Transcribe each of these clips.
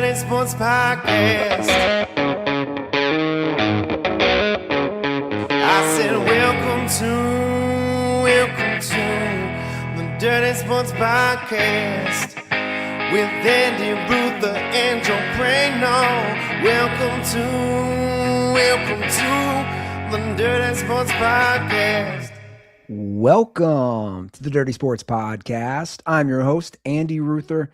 Dirty Sports Podcast. I said, welcome to the Dirty Sports Podcast with Andy, Ruther, and Joe Prano. Welcome to the Dirty Sports Podcast. Welcome to the Dirty Sports Podcast. I'm your host, Andy Ruther,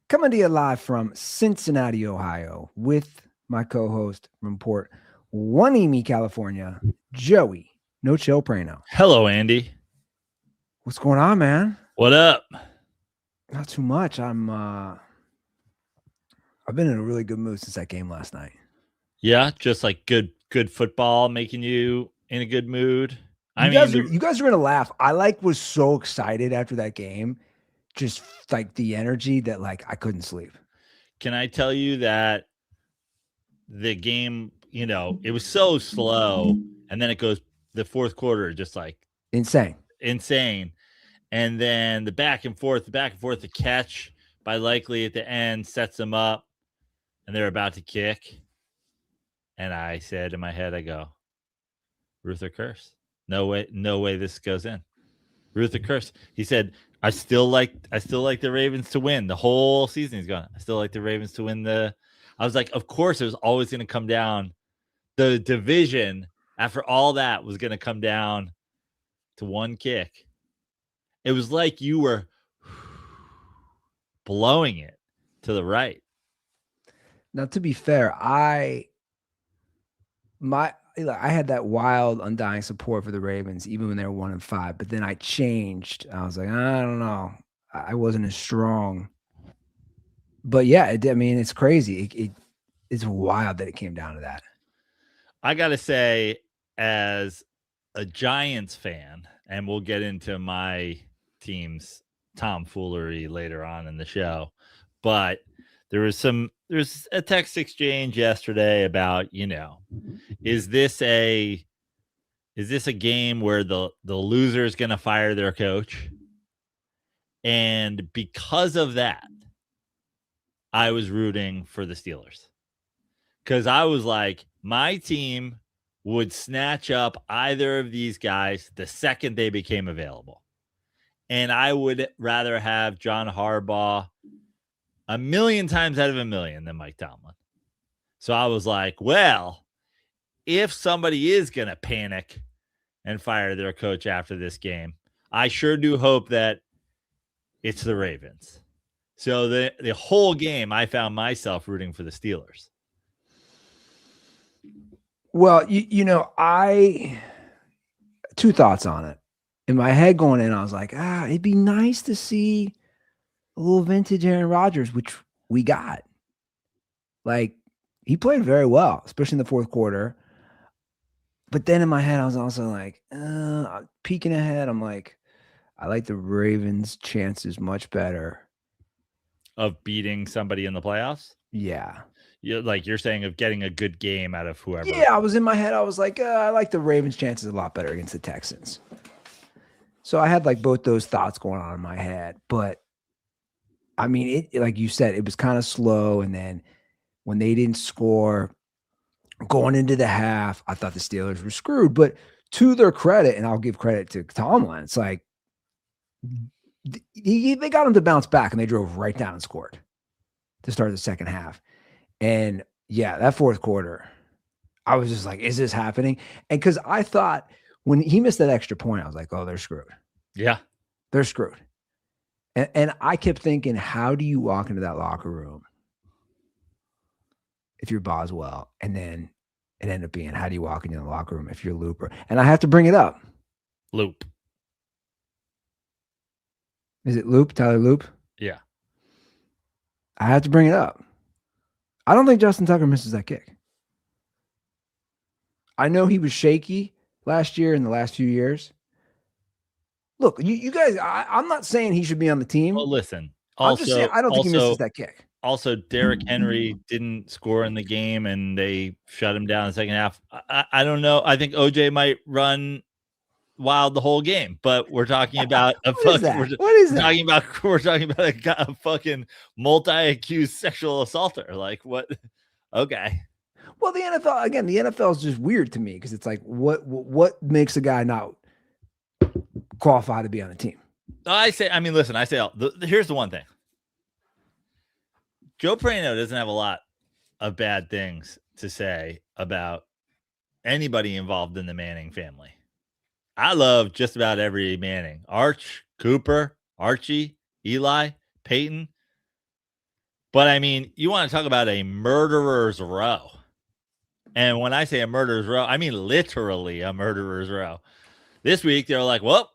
coming to you live from Cincinnati, Ohio, with my co-host from Port Hueneme, California, Joey No Chill Prano. Hello, Andy. What's going on, man? What up? Not too much. I've been in a really good mood since that game last night. Yeah, just like good football making you in a good mood. You guys are gonna laugh. I was so excited after that game, just like the energy that I couldn't sleep. Can I tell you that the game, it was so slow, and then it goes the fourth quarter, just like insane. And then the back and forth, the catch by Likely at the end sets them up, and they're about to kick. And I said in my head, I go, Ruther curse. No way this goes in. Ruther curse. He said, I still like the Ravens to win the whole season. He's going, I still like the Ravens to win I was like, of course it was always going to come down. The division after all that was going to come down to one kick. It was like you were blowing it to the right. Now, to be fair, I had that wild, undying support for the Ravens, even when they were 1-5. But then I changed. I was like, I don't know. I wasn't as strong. But yeah, it's crazy. It's wild that it came down to that. I got to say, as a Giants fan, and we'll get into my team's tomfoolery later on in the show, but there's a text exchange yesterday about, is this a game where the loser is going to fire their coach? And because of that, I was rooting for the Steelers, because I was like, my team would snatch up either of these guys the second they became available. And I would rather have John Harbaugh a million times out of a million than Mike Tomlin. So I was like, well, if somebody is going to panic and fire their coach after this game, I sure do hope that it's the Ravens. So the whole game, I found myself rooting for the Steelers. Well, two thoughts on it. In my head going in, I was like, it'd be nice to see a little vintage Aaron Rodgers, which we got. He played very well, especially in the fourth quarter. But then in my head, I was also like, peeking ahead, I'm like, I like the Ravens' chances much better of beating somebody in the playoffs. Yeah. You're saying of getting a good game out of whoever. Yeah, I was in my head. I was like, I like the Ravens' chances a lot better against the Texans. So I had both those thoughts going on in my head. But it like you said, it was kind of slow. And then when they didn't score going into the half, I thought the Steelers were screwed. But to their credit, and I'll give credit to Tomlin, it's like they got him to bounce back, and they drove right down and scored to start the second half. And yeah, that fourth quarter, I was just like, is this happening? And because I thought when he missed that extra point, I was like, oh, they're screwed. Yeah. They're screwed. And I kept thinking, how do you walk into that locker room if you're Boswell? And then it ended up being, how do you walk into the locker room if you're Looper? And I have to bring it up. Loop. Is it Loop? Tyler Loop? Yeah. I have to bring it up. I don't think Justin Tucker misses that kick. I know he was shaky last year and the last few years. Look, you guys, I'm not saying he should be on the team. Well, listen. I'm just saying I don't think he misses that kick. Also, Derrick Henry didn't score in the game, and they shut him down in the second half. I don't know. I think OJ might run wild the whole game. But we're talking about a What is fucking. that? What is that? We're talking about a fucking multi-accused sexual assaulter. Like what? Okay. Well, the NFL again. The NFL is just weird to me because it's like, what makes a guy not qualify to be on a team? Listen, here's the one thing. Joe Prano doesn't have a lot of bad things to say about anybody involved in the Manning family. I love just about every Manning. Arch, Cooper, Archie, Eli, Peyton. But I mean, you want to talk about a murderer's row. And when I say a murderer's row, I mean literally a murderer's row. This week, they're like, well,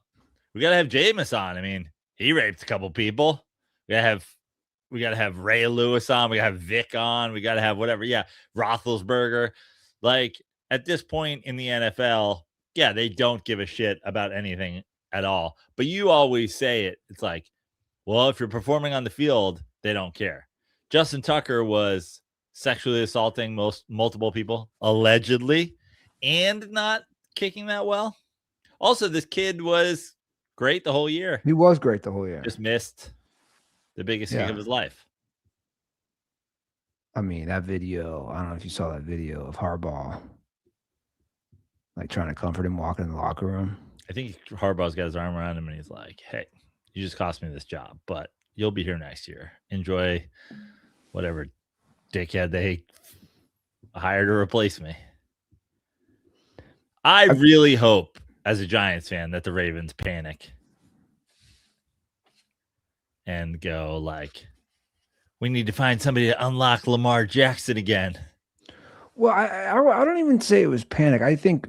we got to have Jameis on. I mean, he raped a couple people. We got to have Ray Lewis on. We got to have Vic on. We got to have whatever. Yeah, Roethlisberger. Like, at this point in the NFL, yeah, they don't give a shit about anything at all. But you always say it. It's like, well, if you're performing on the field, they don't care. Justin Tucker was sexually assaulting multiple people, allegedly, and not kicking that well. Also, this kid was great the whole year. He was great the whole year. Just missed the biggest kick of his life. I mean, that video, I don't know if you saw that video of Harbaugh, like trying to comfort him walking in the locker room. I think Harbaugh's got his arm around him and he's like, hey, you just cost me this job, but you'll be here next year. Enjoy whatever dickhead they hired to replace me. I really hope, as a Giants fan, that the Ravens panic and go like, we need to find somebody to unlock Lamar Jackson again. Well, I don't even say it was panic. I think,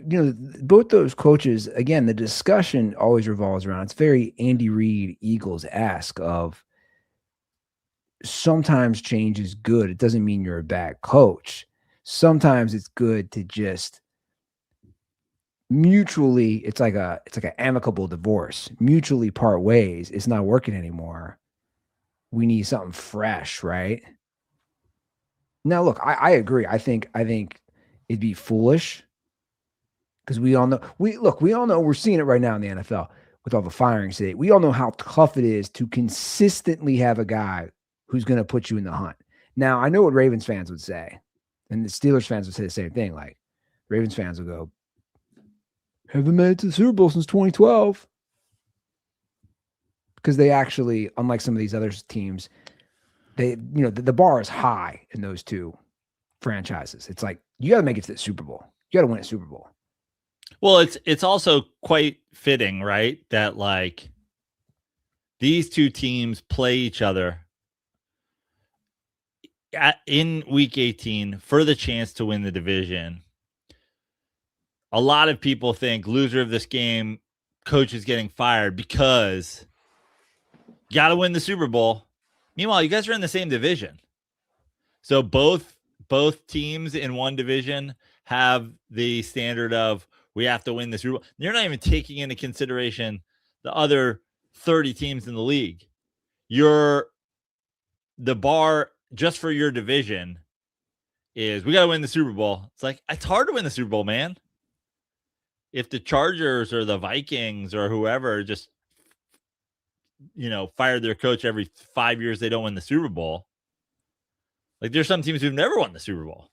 both those coaches, again, the discussion always revolves around, it's very Andy Reid Eagles-esque of sometimes change is good. It doesn't mean you're a bad coach. Sometimes it's good to just mutually, it's like an amicable divorce, mutually part ways. It's not working anymore. We need something fresh, right? Now, look, I agree. I think it'd be foolish because we all know we're seeing it right now in the NFL with all the firings today. We all know how tough it is to consistently have a guy who's going to put you in the hunt. Now, I know what Ravens fans would say, and the Steelers fans would say the same thing. Like, Ravens fans will go, haven't made it to the Super Bowl since 2012. Because they actually, unlike some of these other teams, the bar is high in those two franchises. It's like, you got to make it to the Super Bowl. You got to win a Super Bowl. Well, it's also quite fitting, right? That like these two teams play each other in week 18 for the chance to win the division. A lot of people think loser of this game, coach is getting fired because you got to win the Super Bowl. Meanwhile, you guys are in the same division. So both teams in one division have the standard of we have to win the Super Bowl. You're not even taking into consideration the other 30 teams in the league. The bar just for your division is we got to win the Super Bowl. It's like, it's hard to win the Super Bowl, man. If the Chargers or the Vikings or whoever just, fired their coach every 5 years, they don't win the Super Bowl. Like, there's some teams who've never won the Super Bowl.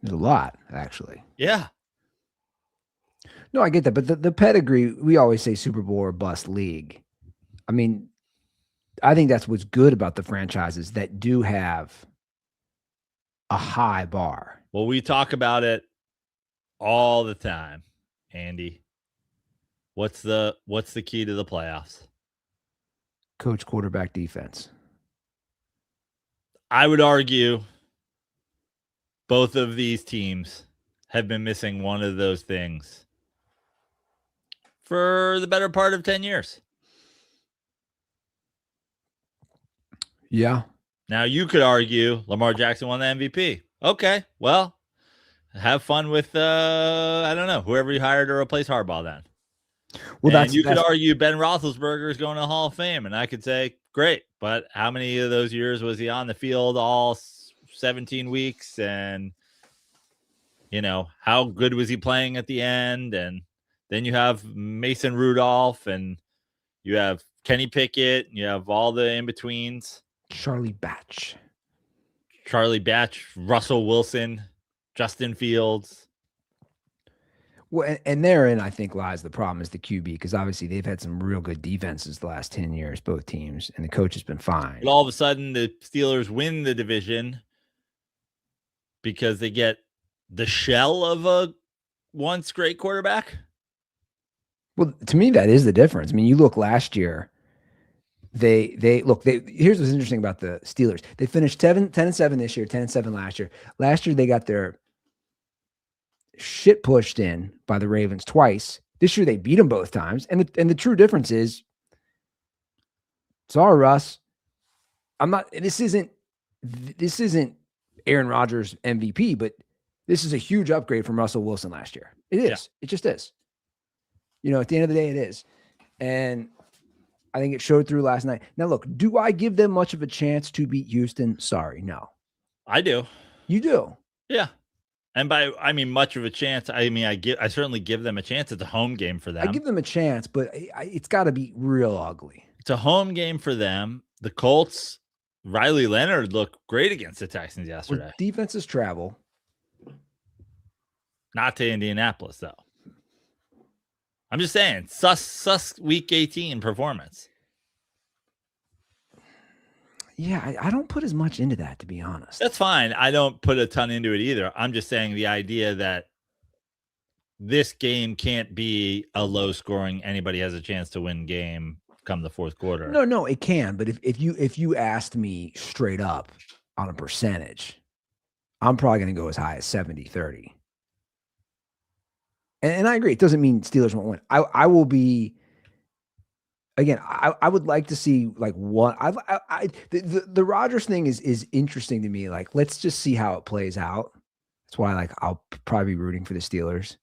There's a lot, actually. Yeah. No, I get that. But the pedigree, we always say Super Bowl or bust league. I mean, I think that's what's good about the franchises that do have a high bar. Well, we talk about it all the time, Andy. What's the key to the playoffs? Coach, quarterback, defense. I would argue both of these teams have been missing one of those things for the better part of 10 years. Yeah. Now, you could argue Lamar Jackson won the MVP. Okay, well, have fun with, I don't know, whoever you hired to replace Harbaugh then. Well, you could argue Ben Roethlisberger is going to the Hall of Fame, and I could say, great, but how many of those years was he on the field all 17 weeks? And, how good was he playing at the end? And Then you have Mason Rudolph, and you have Kenny Pickett, and you have all the in-betweens. Charlie Batch, Russell Wilson, Justin Fields. Well, and therein, I think, lies the problem is the QB, because obviously they've had some real good defenses the last 10 years, both teams, and the coach has been fine. But all of a sudden, the Steelers win the division because they get the shell of a once great quarterback. Well, to me, that is the difference. I mean, you look last year, here's what's interesting about the Steelers. They finished 10-7 this year, 10-7 last year. Last year, they got their shit pushed in by the Ravens twice. This year, they beat them both times. And the true difference is, sorry, Russ, this isn't Aaron Rodgers MVP, but this is a huge upgrade from Russell Wilson last year. It is. Yeah. It just is. At the end of the day, it is. And I think it showed through last night. Now, look, do I give them much of a chance to beat Houston? Sorry, no. I do. You do? Yeah. And much of a chance. I certainly give them a chance. It's a home game for them. I give them a chance, but it's got to be real ugly. It's a home game for them. The Colts, Riley Leonard looked great against the Texans yesterday. Well, defenses travel. Not to Indianapolis, though. I'm just saying, sus week 18 performance. Yeah, I don't put as much into that, to be honest. That's fine. I don't put a ton into it either. I'm just saying the idea that this game can't be a low scoring, anybody has a chance to win game come the fourth quarter. No, it can. But if you asked me straight up on a percentage, I'm probably going to go as high as 70-30. And I agree. It doesn't mean Steelers won't win. I will be. Again, I would like to see like what the Rodgers thing is interesting to me. Like, let's just see how it plays out. That's why I'll probably be rooting for the Steelers,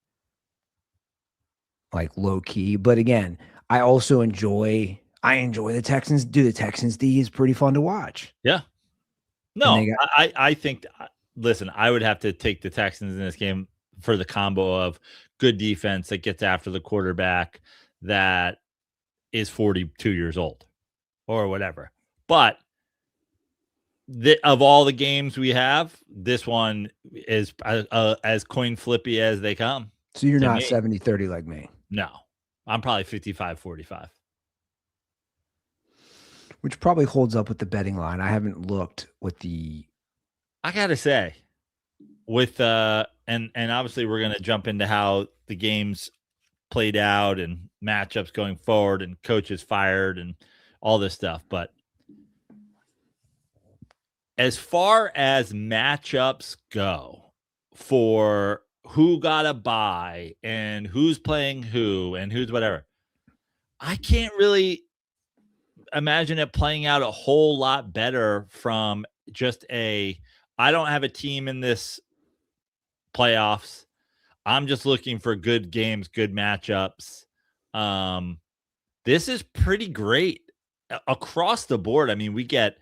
like low key. But again, I also enjoy the Texans. The Texans D is pretty fun to watch. Yeah. No, I think. Listen, I would have to take the Texans in this game for the combo of good defense that gets after the quarterback that is 42 years old or whatever. But of all the games we have, this one is as coin flippy as they come. So you're not 70-30 like me. No, I'm probably 55-45. Which probably holds up with the betting line. I haven't looked with the. I got to say, with and obviously we're going to jump into how the games played out and matchups going forward and coaches fired and all this stuff. But as far as matchups go for who got a bye and who's playing who and who's whatever, I can't really imagine it playing out a whole lot better from just I don't have a team in this playoffs. I'm just looking for good games, good matchups. This is pretty great across the board. I mean, we get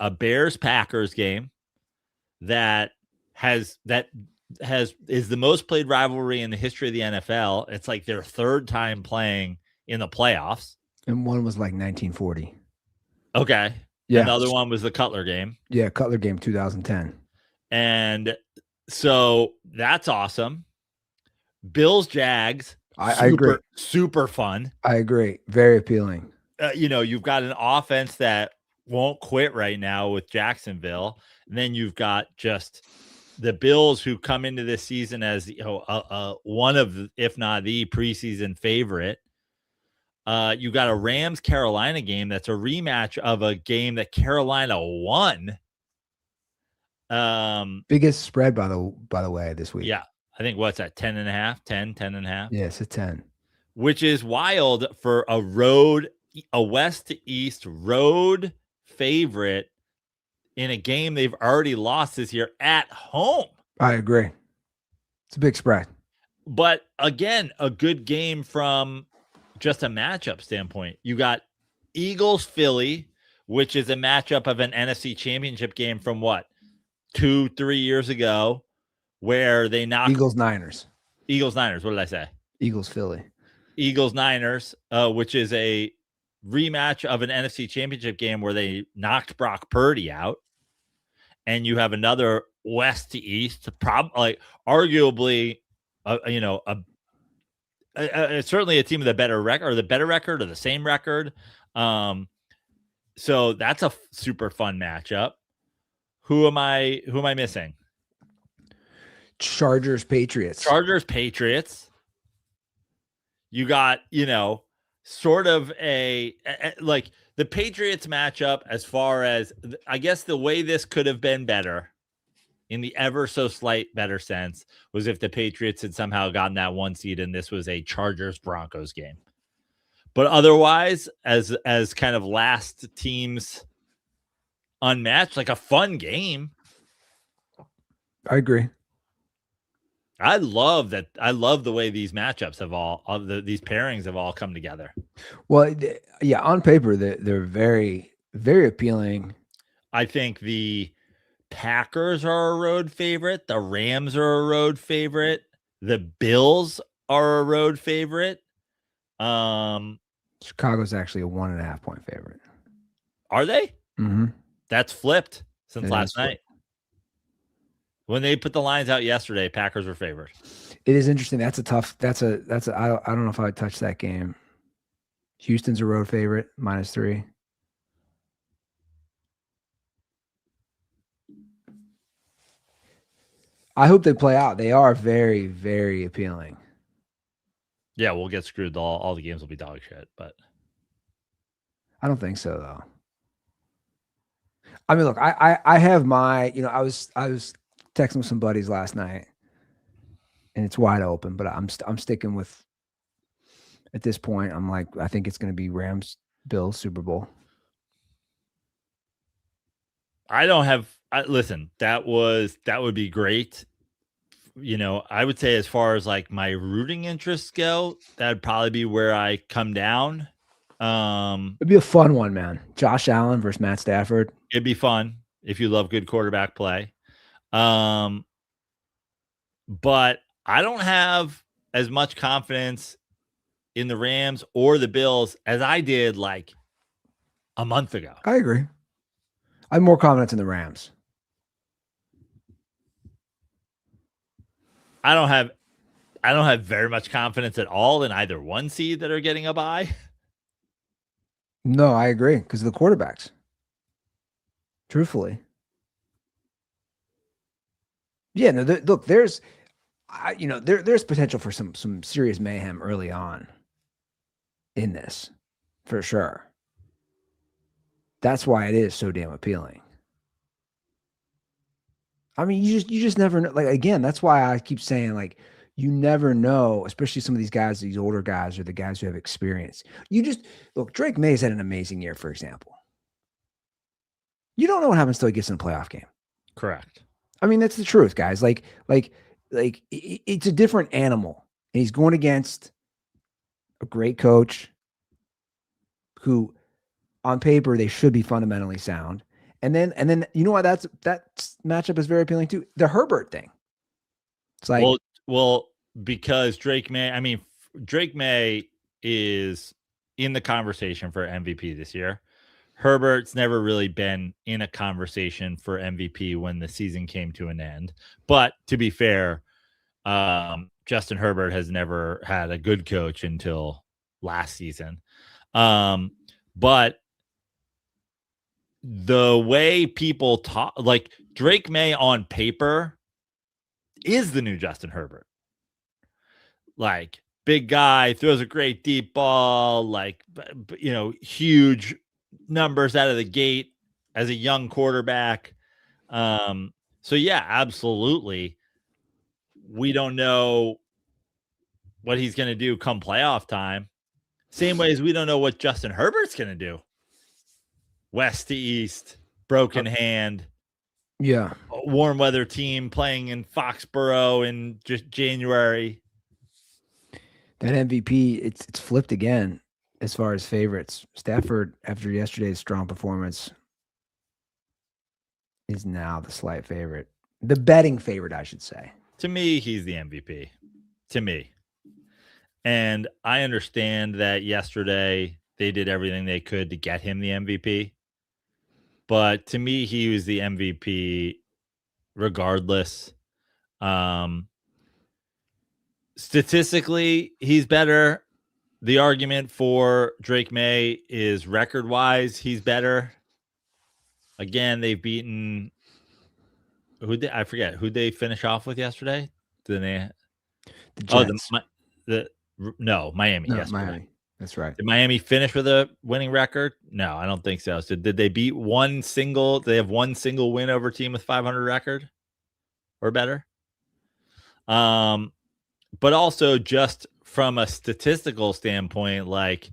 a Bears-Packers game that is the most played rivalry in the history of the NFL. It's like their third time playing in the playoffs. And one was like 1940. Okay. Yeah. Another one was the Cutler game. Yeah, Cutler game 2010. And so that's awesome. Bills, Jags. I agree. Super fun. I agree. Very appealing. You've got an offense that won't quit right now with Jacksonville. And then you've got just the Bills who come into this season as one of, if not the preseason favorite. You got a Rams Carolina game that's a rematch of a game that Carolina won. Biggest spread by the way this week. Yeah. I think what's that? 10.5. Yeah, it's a 10. Which is wild for a west to east road favorite in a game they've already lost this year at home. I agree. It's a big spread. But again, a good game from just a matchup standpoint. You got Eagles Philly, which is a matchup of an NFC Championship game from 2-3 years ago, where they knocked Eagles Niners. What did I say? Eagles, Philly. Eagles, Niners, which is a rematch of an NFC Championship game where they knocked Brock Purdy out. And you have another west to east, arguably, certainly a team with a better record, or the same record. So that's a super fun matchup. Who am I missing? Chargers, Patriots. Patriots. You got, sort of like the Patriots matchup, as far as I guess the way this could have been better in the ever so slight better sense was if the Patriots had somehow gotten that 1 seed and this was a Chargers Broncos game. But otherwise, as kind of last teams unmatched, like a fun game. I agree. I love that. I love the way these matchups these pairings have all come together. Well, yeah, on paper, they're very, very appealing. I think the Packers are a road favorite. The Rams are a road favorite. The Bills are a road favorite. Chicago's actually a 1.5 point favorite. Are they? Mm-hmm. That's flipped since last night. When they put the lines out yesterday, Packers were favored. It is interesting. I don't know if I would touch that game. Houston's a road favorite, -3. I hope they play out. They are very, very appealing. Yeah, we'll get screwed. All the games will be dog shit, but I don't think so, though. I mean, look, I have my, I was texting with some buddies last night, and it's wide open, but I'm sticking with. At this point, I'm like, I think it's going to be Rams, Bills, Super Bowl. Listen, that would be great. I would say as far as like my rooting interests go, that'd probably be where I come down. It'd be a fun one, man. Josh Allen versus Matt Stafford. It'd be fun if you love good quarterback play. But I don't have as much confidence in the Rams or the Bills as I did like a month ago. I agree. I have more confidence in the Rams. I don't have very much confidence at all in either 1 seed that are getting a bye. No, I agree because of the quarterbacks. Truthfully. Yeah, no, look, there's potential for some serious mayhem early on in this, for sure. That's why it is so damn appealing. I mean, you just never know. Like, again, that's why I keep saying, like, you never know, especially some of these guys, these older guys, or the guys who have experience. Look, Drake May's had an amazing year, for example. You don't know what happens till he gets in a playoff game. Correct. I mean, that's the truth, guys. Like it's a different animal. And he's going against a great coach who, on paper, they should be fundamentally sound. And then you know why that matchup is very appealing too? The Herbert thing. It's like, well, because Drake May is in the conversation for MVP this year. Herbert's never really been in a conversation for MVP when the season came to an end. But to be fair, Justin Herbert has never had a good coach until last season. But the way people talk, like Drake May on paper is the new Justin Herbert. Like, big guy, throws a great deep ball, like, huge numbers out of the gate as a young quarterback. So yeah, absolutely. We don't know what he's going to do come playoff time. Same way as we don't know what Justin Herbert's going to do. West to east, broken hand. Yeah. A warm weather team playing in Foxborough in just January. That MVP, it's flipped again as far as favorites. Stafford, after yesterday's strong performance, is now the slight favorite. The betting favorite, I should say. To me, he's the MVP. To me. And I understand that yesterday they did everything they could to get him the MVP. But to me, he was the MVP regardless. Statistically, he's better. The argument for Drake May is record-wise, he's better. Again, they've beaten I forget who they finish off with yesterday. Did they? The Jets. No, Miami. No, yesterday. Miami. That's right. Did Miami finish with a winning record? No, I don't think so. So did they beat one single? They have one single win over team with 500 record or better. But also just from a statistical standpoint, like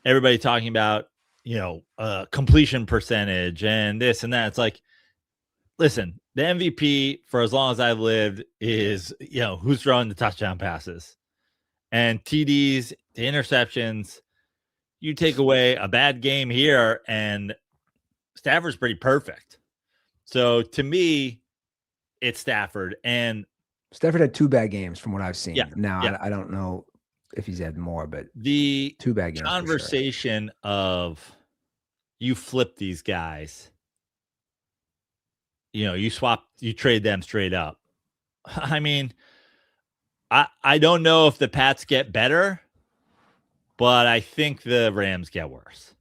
everybody talking about, completion percentage and this and that. It's like, listen, the MVP for as long as I've lived is, who's throwing the touchdown passes and TDs, the interceptions. You take away a bad game here and Stafford's pretty perfect. So to me, it's Stafford. And Stafford had 2 bad games from what I've seen. Yeah, now, yeah. I don't know if he's had more, but the 2 bad games. Conversation of you flip these guys, you trade them straight up. I mean, I don't know if the Pats get better, but I think the Rams get worse.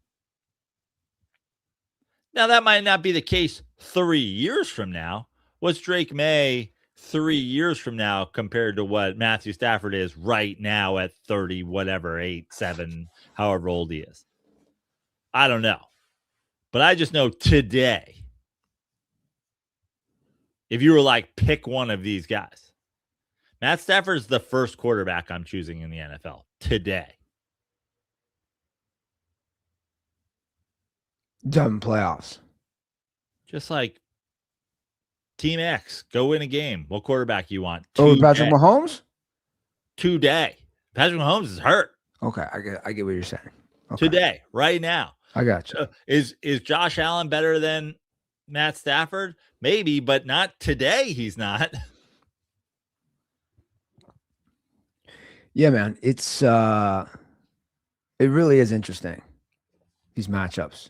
Now, that might not be the case 3 years from now. What's Drake May 3 years from now compared to what Matthew Stafford is right now at 30, whatever, 8, 7, however old he is? I don't know. But I just know today, if you were like, pick one of these guys, Matt Stafford is the first quarterback I'm choosing in the NFL today. Done playoffs. Just like Team X, go win a game. What quarterback you want? Patrick Mahomes? Today. Patrick Mahomes is hurt. Okay, I get what you're saying. Okay. Today, right now. I got you. Is Josh Allen better than Matt Stafford? Maybe, but not today. He's not. Yeah, man. It's it really is interesting, these matchups.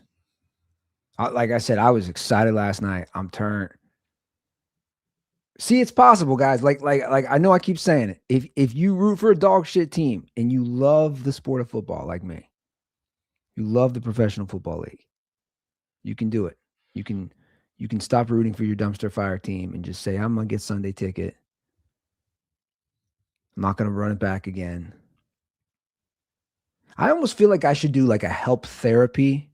Like I said, I was excited last night. I'm turned. See, it's possible, guys. Like I know I keep saying it. If you root for a dog shit team and you love the sport of football like me, you love the professional football league, you can do it. You can stop rooting for your dumpster fire team and just say, I'm gonna get Sunday ticket. I'm not gonna run it back again. I almost feel like I should do like a help therapy.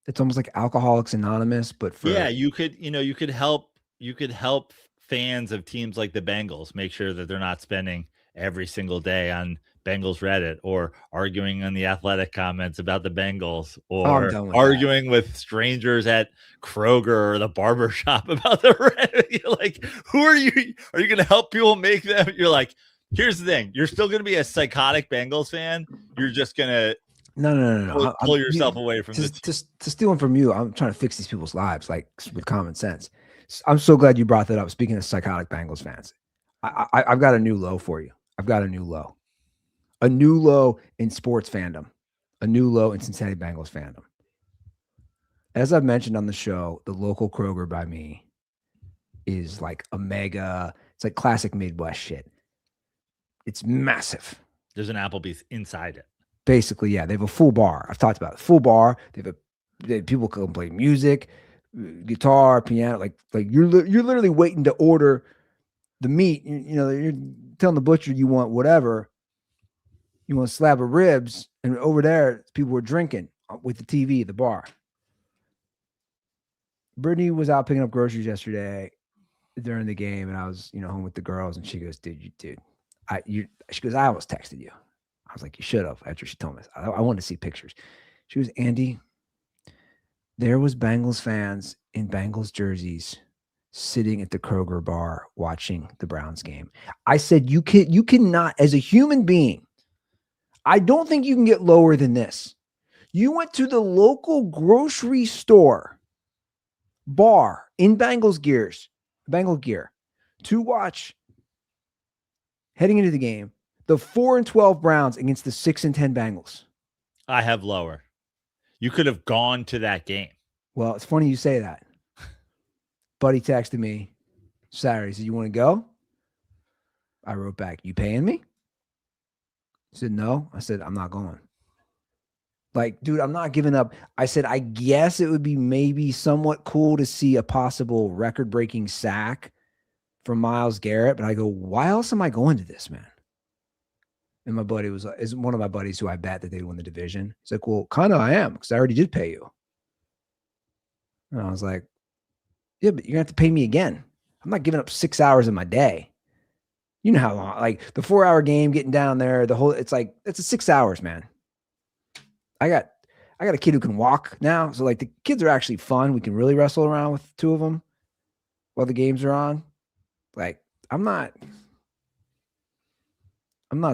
It's almost like Alcoholics Anonymous, but for you could help fans of teams like the Bengals make sure that they're not spending every single day on Bengals Reddit or arguing on the Athletic comments about the Bengals or arguing with strangers at Kroger or the barber shop about the Reddit. You're like, who are you? Are you going to help people make them? You're like, here's the thing. You're still going to be a psychotic Bengals fan. You're just going to No. Pull yourself away from this. To stealing from you, I'm trying to fix these people's lives, like with common sense. I'm so glad you brought that up. Speaking of psychotic Bengals fans, I've got a new low for you. I've got a new low. A new low in sports fandom. A new low in Cincinnati Bengals fandom. As I've mentioned on the show, the local Kroger by me is like a mega, it's like classic Midwest shit. It's massive. There's an Applebee's inside it. Basically, yeah. They have a full bar. They have people can play music, guitar, piano. Like you're literally waiting to order the meat. You're telling the butcher you want whatever. You want a slab of ribs, and over there, people were drinking with the TV, the bar. Brittany was out picking up groceries yesterday during the game, and I was, home with the girls, and she goes, she goes, I almost texted you. I was like, you should have, after she told me this. I wanted to see pictures. She goes, Andy, there was Bengals fans in Bengals jerseys sitting at the Kroger bar watching the Browns game. I said, you cannot, as a human being, I don't think you can get lower than this. You went to the local grocery store bar in Bengal gear to watch, heading into the game, The 4-12 Browns against the 6-10 Bengals. I have lower. You could have gone to that game. Well, it's funny you say that. Buddy texted me Saturday. He said, "You want to go?" I wrote back, "You paying me?" He said, "No." I said, "I'm not going." Like, dude, I'm not giving up. I said, I guess it would be maybe somewhat cool to see a possible record-breaking sack from Myles Garrett, but I go, why else am I going to this, man? And my buddy is one of my buddies who I bet that they'd win the division. He's like, well, kind of I am, because I already did pay you. And I was like, yeah, but you're gonna have to pay me again. I'm not giving up 6 hours of my day. You know how long, like the 4-hour game, getting down there, it's a 6 hours, man. I got a kid who can walk now. So like the kids are actually fun. We can really wrestle around with two of them while the games are on. Like I'm not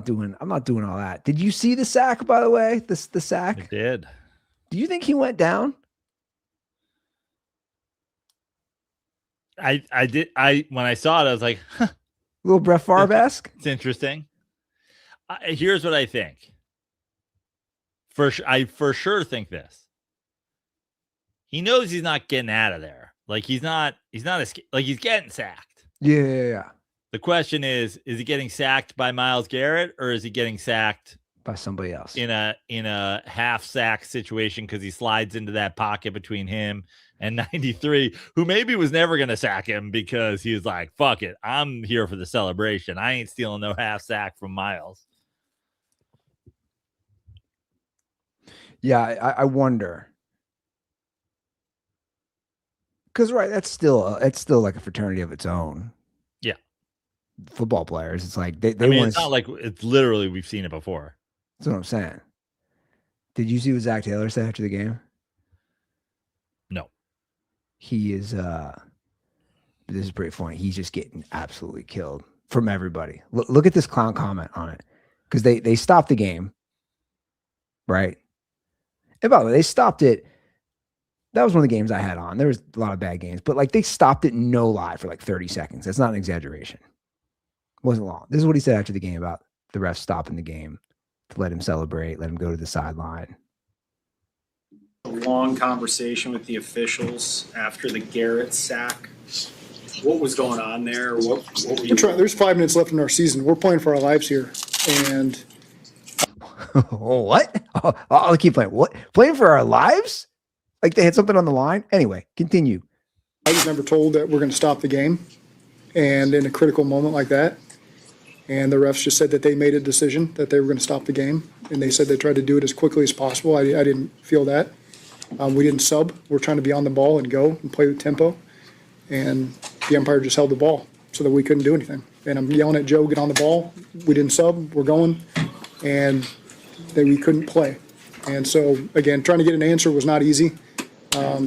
doing all that. Did you see the sack, by the way? The sack? I did. Do you think he went down? I did. When I saw it, I was like, huh, A little Brett Favre-esque? it's interesting. Here's what I think. I for sure think this. He knows he's not getting out of there. Like he's not like he's getting sacked. Yeah. The question is he getting sacked by Myles Garrett or is he getting sacked By somebody else in a half sack situation because he slides into that pocket between him and 93, who maybe was never going to sack him because he was like, fuck it, I'm here for the celebration. I ain't stealing no half sack from Myles. Yeah, I wonder. Because right, it's still like a fraternity of its own. Yeah, football players. It's like they it's not like it's literally we've seen it before. That's what I'm saying. Did you see what Zach Taylor said after the game? No. He is. This is pretty funny. He's just getting absolutely killed from everybody. Look at this clown comment on it because they stopped the game, right? And by the way, they stopped it. That was one of the games I had on. There was a lot of bad games, but like they stopped it no lie for like 30 seconds. That's not an exaggeration. It wasn't long. This is what he said after the game about the refs stopping the game to let him celebrate, let him go to the sideline. A long conversation with the officials after the Garrett sack. What was going on there? What were you There's 5 minutes left in our season. We're playing for our lives here, and what? I'll keep playing. What? Playing for our lives? Like they had something on the line? Anyway, continue. I was never told that we're going to stop the game, and in a critical moment like that, and the refs just said that they made a decision that they were going to stop the game, and they said they tried to do it as quickly as possible. I didn't feel that. We didn't sub. We're trying to be on the ball and go and play with tempo, and the umpire just held the ball so that we couldn't do anything. And I'm yelling at Joe, get on the ball. We didn't sub. We're going, and that we couldn't play. And so, again, trying to get an answer was not easy.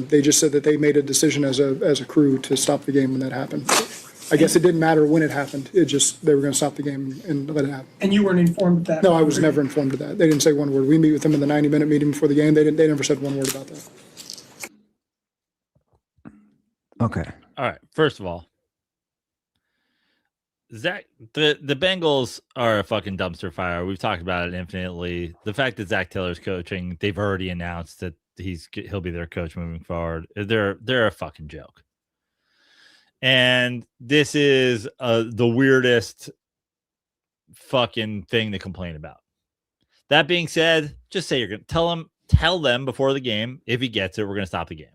They just said that they made a decision as a crew to stop the game when that happened. I guess it didn't matter when it happened. It just, they were going to stop the game and let it happen. And you weren't informed of that? No, I was never informed of that. They didn't say one word. We meet with them in the 90-minute meeting before the game. They never said one word about that. Okay. All right. First of all, Zach, the Bengals are a fucking dumpster fire. We've talked about it infinitely. The fact that Zach Taylor's coaching, they've already announced that he'll be their coach moving forward. They're a fucking joke. And this is the weirdest fucking thing to complain about. That being said, just say you're going to tell them before the game, if he gets it, we're going to stop the game.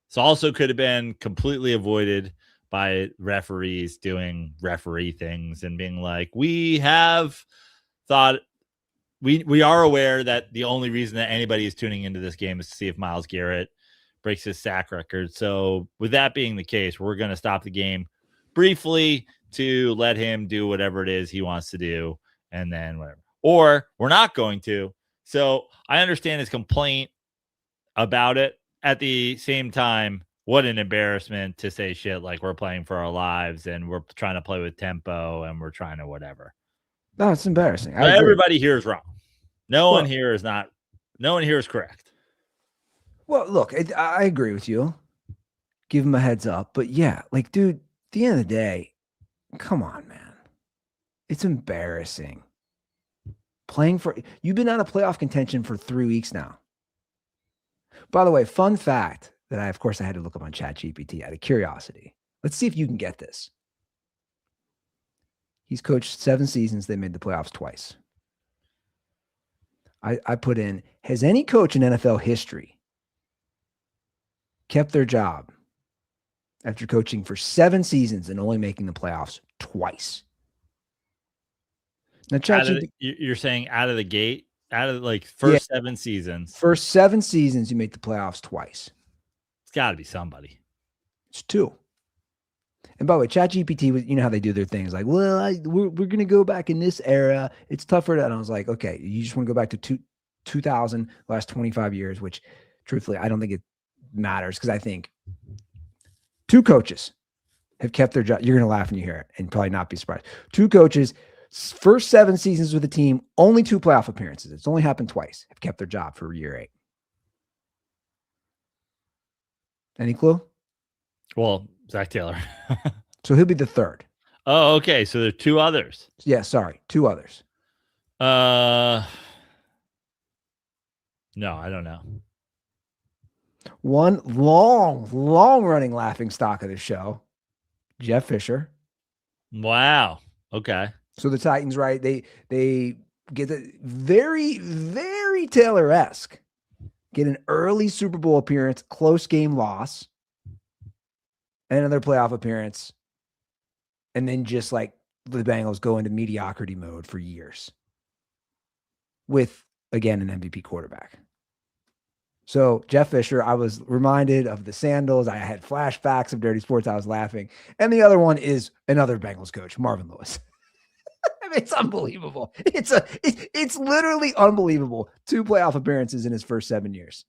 This also could have been completely avoided by referees doing referee things and being like, we have thought, we are aware that the only reason that anybody is tuning into this game is to see if Myles Garrett breaks his sack record. So with that being the case, we're going to stop the game briefly to let him do whatever it is he wants to do. And then whatever, or we're not going to. So I understand his complaint about it. At the same time, what an embarrassment to say shit like we're playing for our lives and we're trying to play with tempo and we're trying to whatever. No, it's embarrassing. Everybody here is wrong. No one here is correct. Well, look, I agree with you. Give him a heads up. But yeah, like, dude, at the end of the day, come on, man. It's embarrassing. You've been out of playoff contention for 3 weeks now. By the way, fun fact that of course I had to look up on ChatGPT out of curiosity. Let's see if you can get this. He's coached 7 seasons. They made the playoffs twice. I put in, has any coach in NFL history kept their job after coaching for 7 seasons and only making the playoffs twice? Now, you're saying out of the gate, out of like first 7 seasons. First 7 seasons, you make the playoffs twice. It's got to be somebody. It's 2. And by the way, ChatGPT was, you know how they do their things like, well, we're going to go back in this era. It's tougher. And I was like, okay, you just want to go back to 2000, last 25 years, which truthfully, I don't think it matters because I think 2 coaches have kept their job. You're going to laugh when you hear it and probably not be surprised. 2 coaches, first 7 seasons with the team, only 2 playoff appearances. It's only happened twice, have kept their job for year 8. Any clue? Well, Zach Taylor. So he'll be the 3rd. Oh, okay. So there are 2 others. Yeah, sorry. 2 others. No, I don't know. One long running laughing stock of the show, Jeff Fisher. Wow. Okay. So the Titans, right? They get the very, very Taylor-esque. Get an early Super Bowl appearance, close game loss, and another playoff appearance, and then just like the Bengals go into mediocrity mode for years with, again, an MVP quarterback. So Jeff Fisher, I was reminded of the sandals. I had flashbacks of Dirty Sports. I was laughing. And the other one is another Bengals coach, Marvin Lewis. I mean, it's unbelievable. It's literally unbelievable. 2 playoff appearances in his first 7 years.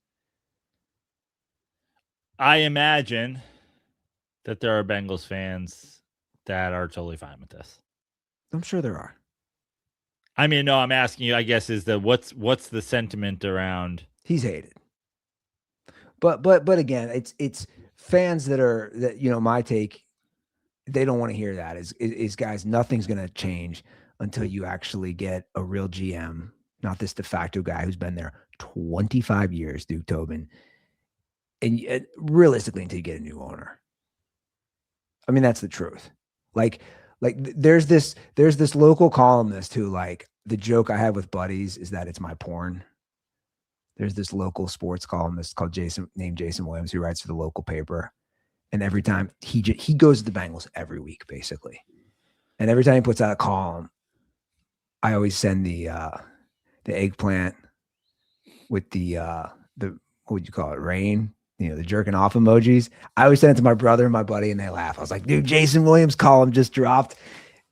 I imagine that there are Bengals fans that are totally fine with this. I'm sure there are. I mean, no, I'm asking you, I guess, is that what's the sentiment around? He's hated. But again, it's fans that you know, my take, they don't want to hear that is guys, nothing's going to change until you actually get a real GM, not this de facto guy who's been there 25 years, Duke Tobin, and realistically until you get a new owner. I mean, that's the truth. Like there's this local columnist who, like, the joke I have with buddies is that it's my porn. There's this local sports columnist called named Jason Williams who writes for the local paper. And every time he goes to the Bengals every week, basically. And every time he puts out a column, I always send the eggplant with the what would you call it? Rain, you know, the jerking off emojis. I always send it to my brother and my buddy and they laugh. I was like, dude, Jason Williams' column just dropped.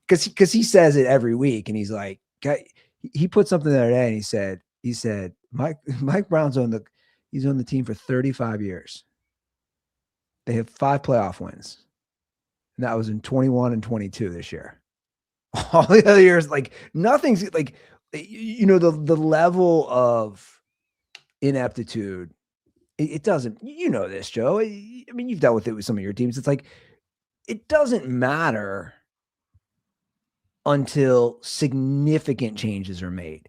Cause he says it every week. And he's like, he put something the other day and he said, Mike Brown's he's on the team for 35 years. They have 5 playoff wins. And that was in 21 and 22 this year. All the other years, like, nothing's like, you know, the level of ineptitude. It doesn't, you know this, Joe. I mean, you've dealt with it with some of your teams. It's like, it doesn't matter until significant changes are made.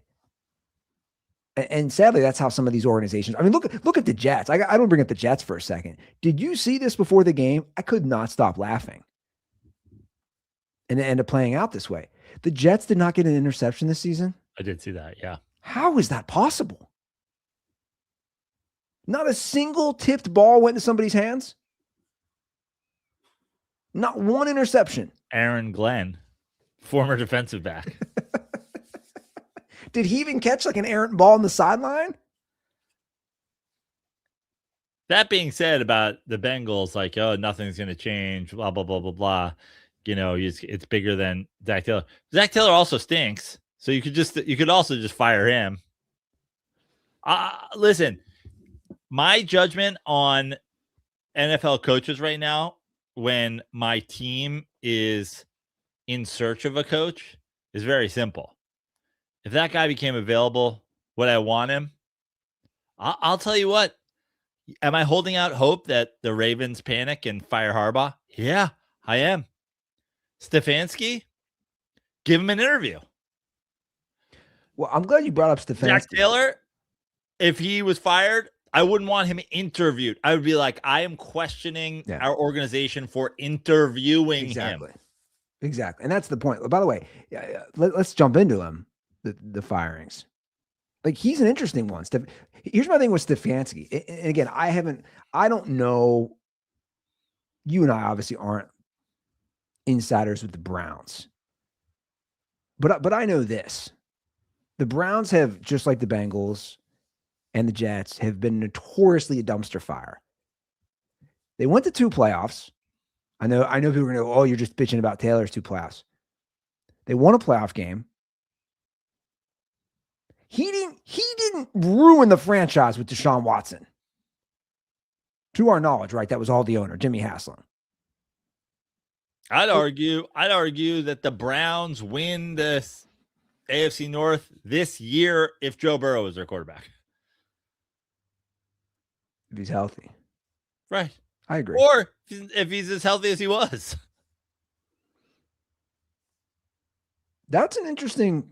And sadly, that's how some of these organizations, I mean, look at the Jets. I don't bring up the Jets for a second. Did you see this before the game? I could not stop laughing. And it ended up playing out this way. The Jets did not get an interception this season. I did see that, yeah. How is that possible? Not a single tipped ball went into somebody's hands. Not one interception. Aaron Glenn, former defensive back. Did he even catch like an errant ball on the sideline? That being said about the Bengals, like, oh, nothing's going to change, blah, blah, blah, blah, blah. You know, it's bigger than Zach Taylor. Zach Taylor also stinks. So you could also just fire him. Listen, my judgment on NFL coaches right now, when my team is in search of a coach, is very simple. If that guy became available, would I want him? I'll tell you what. Am I holding out hope that the Ravens panic and fire Harbaugh? Yeah, I am. Stefanski, give him an interview. Well, I'm glad you brought up Stefanski. Jack Taylor, if he was fired, I wouldn't want him interviewed. I would be like, I am questioning our organization for interviewing him. Exactly. And that's the point. By the way, let's jump into him, the firings. Like, he's an interesting one. Here's my thing with Stefanski. And again, I don't know. You and I obviously aren't insiders with the Browns. But I know this. The Browns have, just like the Bengals and the Jets, have been notoriously a dumpster fire. They went to 2 playoffs. I know people are going to go, oh, you're just bitching about Taylor's 2 playoffs. They won a playoff game. He didn't ruin the franchise with Deshaun Watson. To our knowledge, right? That was all the owner, Jimmy Haslam. I'd argue that the Browns win this AFC North this year if Joe Burrow is their quarterback. If he's healthy. Right. I agree. Or if he's as healthy as he was. That's an interesting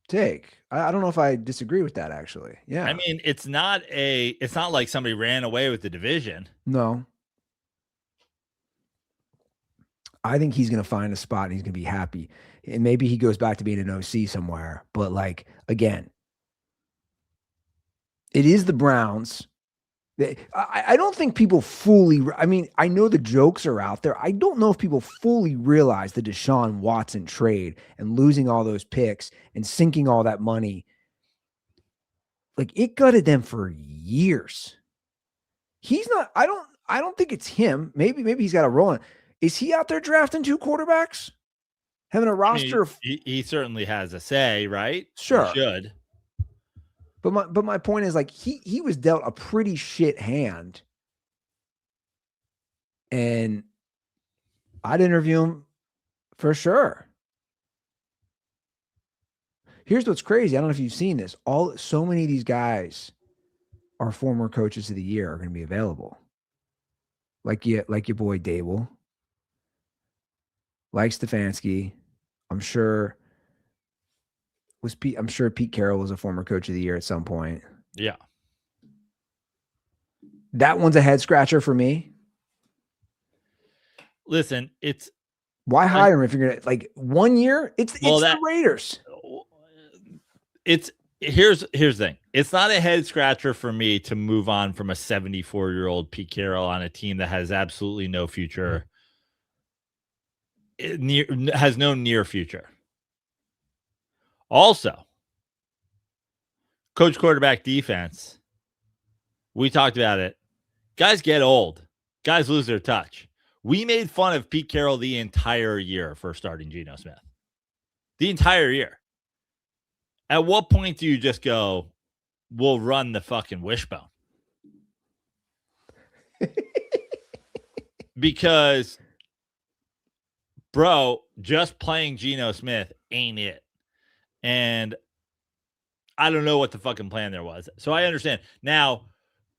take. I don't know if I disagree with that, actually. Yeah. I mean, it's not like somebody ran away with the division. No. I think he's going to find a spot and he's going to be happy. And maybe he goes back to being an OC somewhere. But, like, again, it is the Browns. I don't think people fully – I mean, I know the jokes are out there. I don't know if people fully realize the Deshaun Watson trade and losing all those picks and sinking all that money. Like, it gutted them for years. He's not – I don't think it's him. Maybe he's got a role in it. Is he out there drafting 2 quarterbacks? Having a roster of... He certainly has a say, right? Sure. He should. But my point is, like, he was dealt a pretty shit hand. And I'd interview him for sure. Here's what's crazy. I don't know if you've seen this. So many of these guys are former coaches of the year are going to be available. Like your boy Dable. Like Stefanski. I'm sure Pete Carroll was a former coach of the year at some point. Yeah. That one's a head scratcher for me. Listen, it's why hire him if you're gonna, like, 1 year? It's the Raiders. Here's the thing. It's not a head scratcher for me to move on from a 74-year-old Pete Carroll on a team that has absolutely no future. Has no near future. Also, coach quarterback defense. We talked about it. Guys get old. Guys lose their touch. We made fun of Pete Carroll the entire year for starting Geno Smith. The entire year. At what point do you just go, we'll run the fucking wishbone? Because, bro, just playing Geno Smith ain't it. And I don't know what the fucking plan there was. So I understand. Now,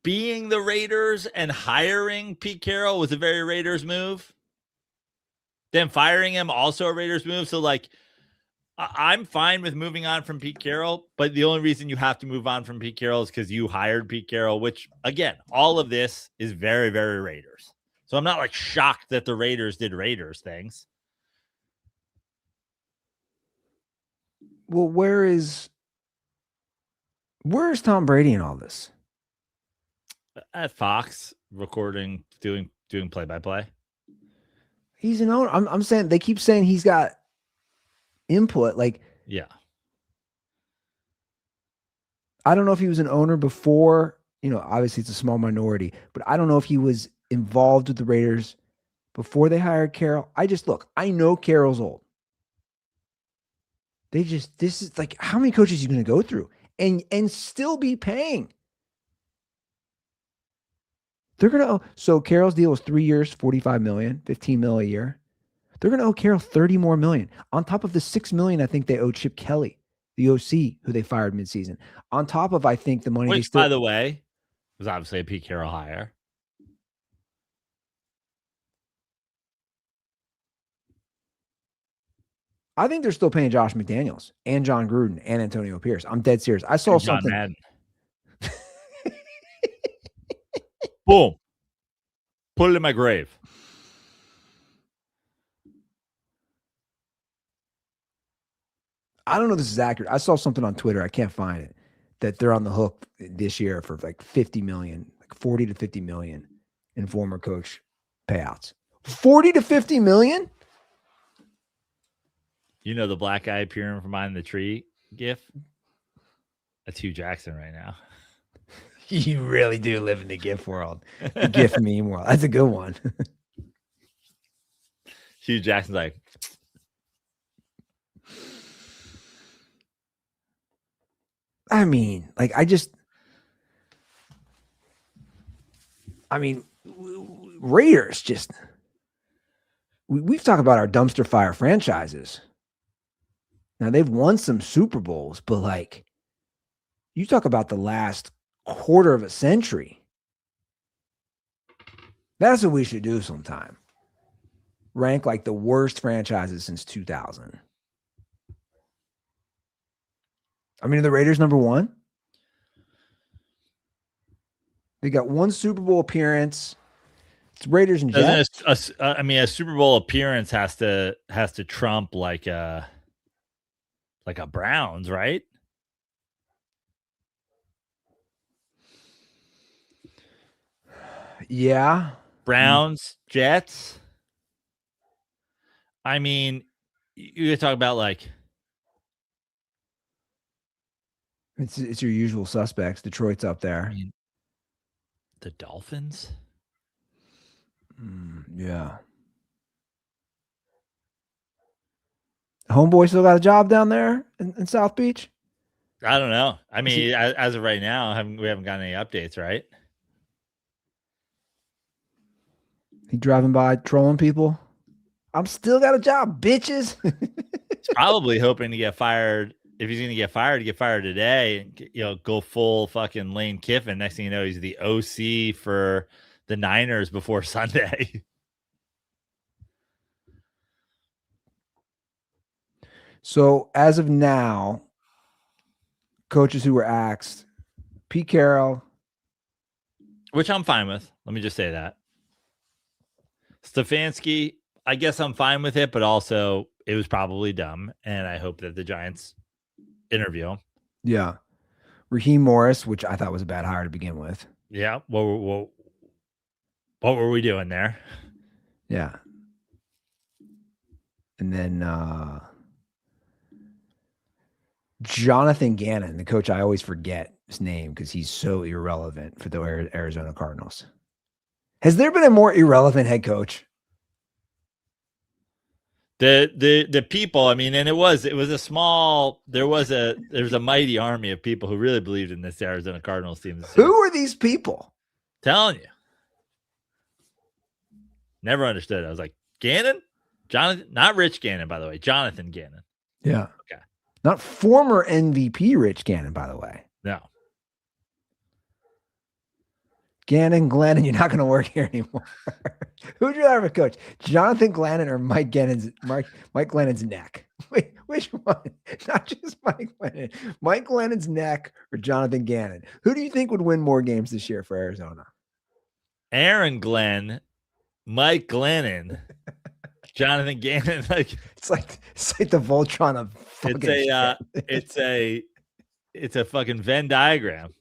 being the Raiders and hiring Pete Carroll was a very Raiders move. Then firing him, also a Raiders move. So, like, I'm fine with moving on from Pete Carroll, but the only reason you have to move on from Pete Carroll is because you hired Pete Carroll, which, again, all of this is very, very Raiders. So I'm not, like, shocked that the Raiders did Raiders things. Well, where is Tom Brady in all this? At Fox, recording, doing play-by-play. He's an owner. I'm saying, they keep saying he's got input. Like, yeah. I don't know if he was an owner before. Obviously it's a small minority, but I don't know if he was involved with the Raiders before they hired Carroll. I know Carroll's old. This is like, how many coaches are you going to go through and still be paying? They're going to, so Carroll's deal was 3 years, $45 million, $15 million a year. They're going to owe Carroll $30 more million on top of the $6 million. I think they owe Chip Kelly, the OC, who they fired midseason. On top of, I think, the money, which, by the way, was obviously a Pete Carroll hire. I think they're still paying Josh McDaniels and John Gruden and Antonio Pierce. I'm dead serious. I saw And John something. Madden. Boom. Put it in my grave. I don't know if this is accurate. I saw something on Twitter. I can't find it. That they're on the hook this year for like 50 million, like 40 to 50 million in former coach payouts. 40 to 50 million? You know the black guy appearing from behind the tree gif? That's Hugh Jackson right now. You really do live in the GIF world. The GIF meme world. That's a good one. Hugh Jackson's like, I mean, like, Raiders just, we've talked about our dumpster fire franchises. Now, they've won some Super Bowls, but like, you talk about the last quarter of a century. That's what we should do sometime. Rank like the worst franchises since 2000. I mean, are the Raiders number one? They got one Super Bowl appearance. It's Raiders and Jets. a Super Bowl appearance has to trump like a Browns, right? Yeah. Browns, Jets. I mean, you talk about like It's your usual suspects. Detroit's up there. I mean, the Dolphins. Yeah. Homeboy still got a job down there in South Beach? I don't know. I mean, as of right now, we haven't gotten any updates, right? He driving by trolling people? I'm still got a job, bitches. He's probably hoping to get fired. If he's going to get fired today, and go full fucking Lane Kiffin. Next thing you know, he's the OC for the Niners before Sunday. So as of now, coaches who were axed, Pete Carroll, which I'm fine with. Let me just say that. Stefanski, I guess I'm fine with it, but also it was probably dumb, and I hope that the Giants interview him. Yeah. Raheem Morris, which I thought was a bad hire to begin with. Yeah. What were we doing there? Yeah. And then Jonathan Gannon, the coach I always forget his name because he's so irrelevant for the Arizona Cardinals. Has there been a more irrelevant head coach? The people, I mean, and it was a small, there's a mighty army of people who really believed in this Arizona Cardinals team. Who are these people? Telling you. Never understood. I was like, Gannon? Jonathan, not Rich Gannon, by the way. Jonathan Gannon. Yeah. Okay. Not former MVP Rich Gannon, by the way. No. Gannon, Glennon, you're not going to work here anymore. Who would you rather coach? Jonathan Glennon or Mike Glennon's neck? Wait, which one? Not just Mike Glennon. Mike Glennon's neck or Jonathan Gannon? Who do you think would win more games this year for Arizona? Aaron Glenn, Mike Glennon, Jonathan Gannon. It's like the Voltron of fucking it's a fucking Venn diagram.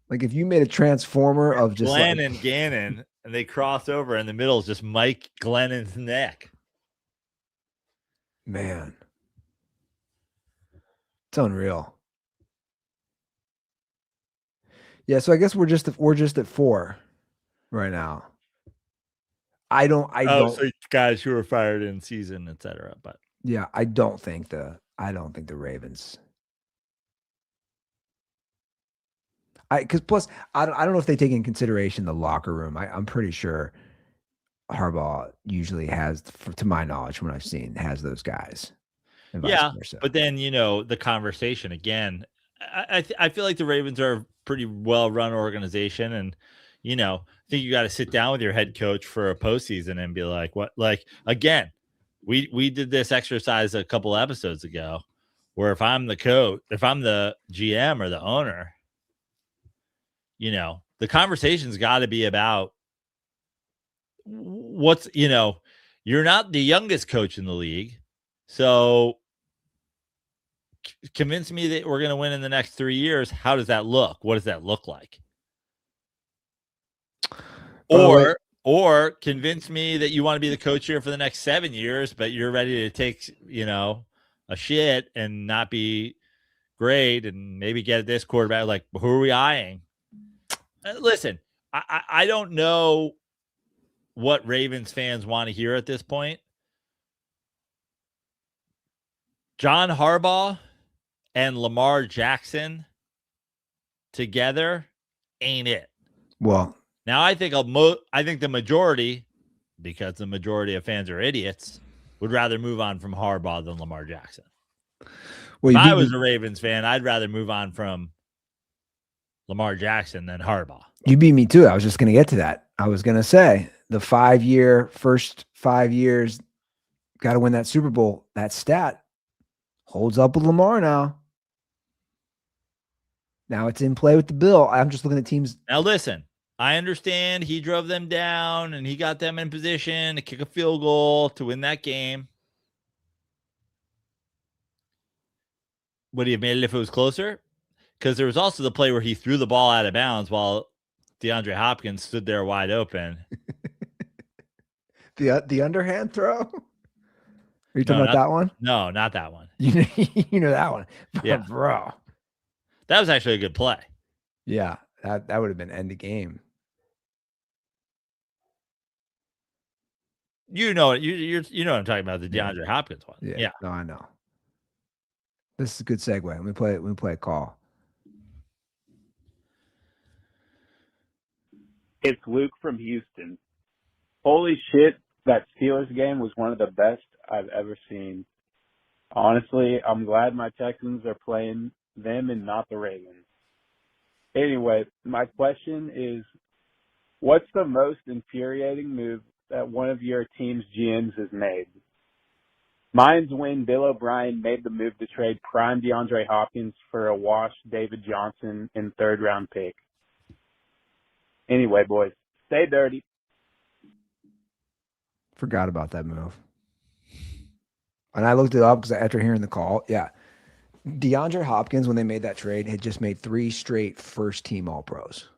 Like if you made a transformer of just Glenn and Gannon, and they cross over, in the middle is just Mike Glennon's neck. Man, it's unreal. Yeah, so I guess we're just at 4 right now. I don't. So guys who were fired in season, etc. But yeah, I don't think the Ravens. Because plus I don't know if they take in consideration the locker room. I'm pretty sure Harbaugh usually has, to my knowledge, from what I've seen, has those guys. And vice versa. But then the conversation again. I feel like the Ravens are a pretty well run organization, and I think you got to sit down with your head coach for a postseason and be like, what? Like again, we did this exercise a couple episodes ago, where if I'm the coach, if I'm the GM or the owner, the conversation's got to be about what's, you're not the youngest coach in the league. So convince me that we're going to win in the next 3 years. How does that look? What does that look like? Or convince me that you want to be the coach here for the next 7 years, but you're ready to take, a shit and not be great and maybe get this quarterback. Like, who are we eyeing? Listen, I don't know what Ravens fans want to hear at this point. John Harbaugh and Lamar Jackson together ain't it. Well, now I think the majority, because the majority of fans are idiots, would rather move on from Harbaugh than Lamar Jackson. Well, if I was a Ravens fan, I'd rather move on from Lamar Jackson than Harbaugh. You beat me too. I was just going to get to that. I was going to say the first 5 years, got to win that Super Bowl. That stat holds up with Lamar now. Now it's in play with the Bill. I'm just looking at teams. Now listen, I understand he drove them down and he got them in position to kick a field goal to win that game. Would he have made it if it was closer? Because there was also the play where he threw the ball out of bounds while DeAndre Hopkins stood there wide open. The underhand throw? Are you talking about that one? No, not that one. You know that one. Yeah. Bro. That was actually a good play. Yeah, that would have been end of game. You know what I'm talking about, the DeAndre Hopkins one. Yeah. No, I know. This is a good segue. Let me play a call. It's Luke from Houston. Holy shit, that Steelers game was one of the best I've ever seen. Honestly, I'm glad my Texans are playing them and not the Ravens. Anyway, my question is, what's the most infuriating move that one of your team's GMs has made? Mine's when Bill O'Brien made the move to trade prime DeAndre Hopkins for a washed David Johnson in third-round pick. Anyway, boys, stay dirty. Forgot about that move. And I looked it up because after hearing the call, yeah. DeAndre Hopkins, when they made that trade, had just made 3 straight first-team All-Pros.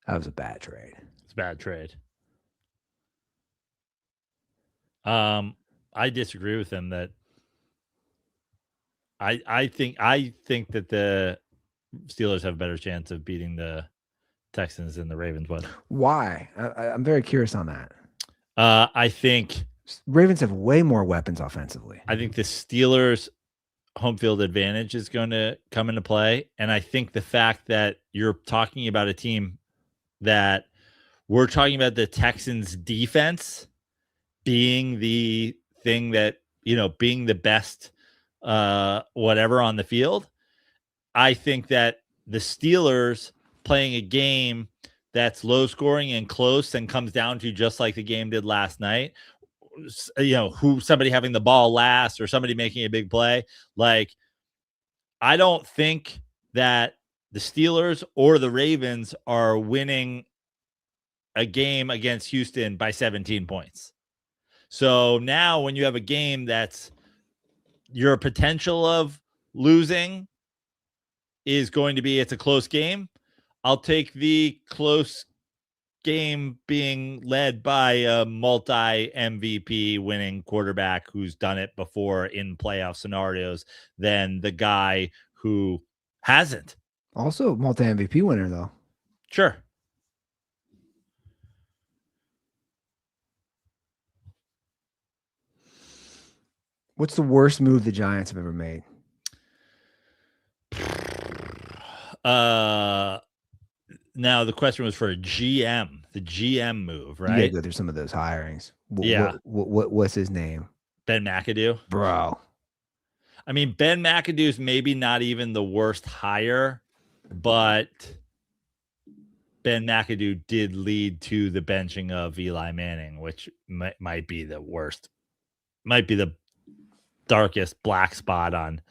That was a bad trade. It's a bad trade. I disagree with him that I think that the Steelers have a better chance of beating the Texans than the Ravens would. Why? I'm very curious on that. I think Ravens have way more weapons offensively. I think the Steelers' home field advantage is going to come into play. And I think the fact that you're talking about a team that we're talking about the Texans defense being the thing that, being the best whatever on the field. I think that the Steelers playing a game that's low scoring and close and comes down to just like the game did last night, somebody having the ball last or somebody making a big play. Like, I don't think that the Steelers or the Ravens are winning a game against Houston by 17 points. So now when you have a game that's your potential of losing is going to be, it's a close game, I'll take the close game being led by a multi-MVP winning quarterback who's done it before in playoff scenarios than the guy who hasn't. Also multi-MVP winner, though. Sure. What's the worst move the Giants have ever made? Now the question was for a GM, the GM move, right? Yeah, go through some of those hirings. Yeah. What's his name? Ben McAdoo. Bro. I mean, Ben McAdoo's maybe not even the worst hire, but Ben McAdoo did lead to the benching of Eli Manning, which might be the worst, might be the darkest black spot on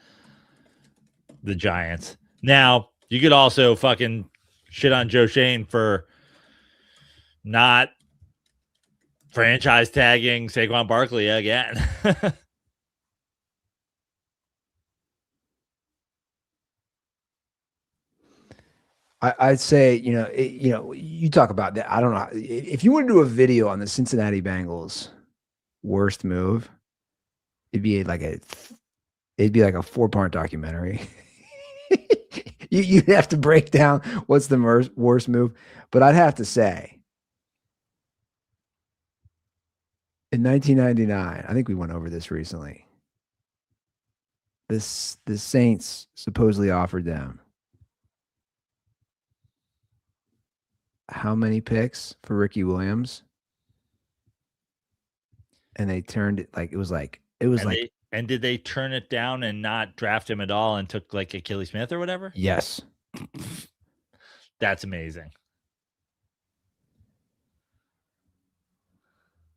the Giants. Now, you could also fucking shit on Joe Shane for not franchise tagging Saquon Barkley again. I'd say, you talk about that. I don't know if you want to do a video on the Cincinnati Bengals worst move. It'd be like a 4-part documentary. You'd have to break down what's the worst move, but I'd have to say, in 1999, I think we went over this recently. The Saints supposedly offered them how many picks for Ricky Williams? And they turned it and did they turn it down and not draft him at all and took like Achilles Smith or whatever? Yes. That's amazing.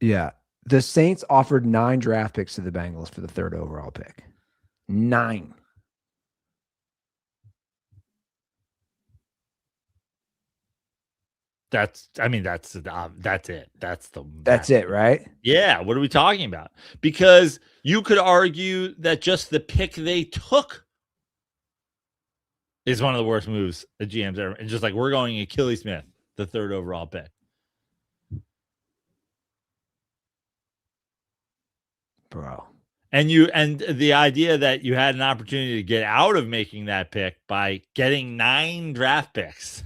Yeah. The Saints offered 9 draft picks to the Bengals for the 3rd overall pick. 9. That's it. That's it, right? Yeah. What are we talking about? Because you could argue that just the pick they took is one of the worst moves the GM's ever. And just like we're going Achilles Smith, the 3rd overall pick. Bro. And the idea that you had an opportunity to get out of making that pick by getting 9 draft picks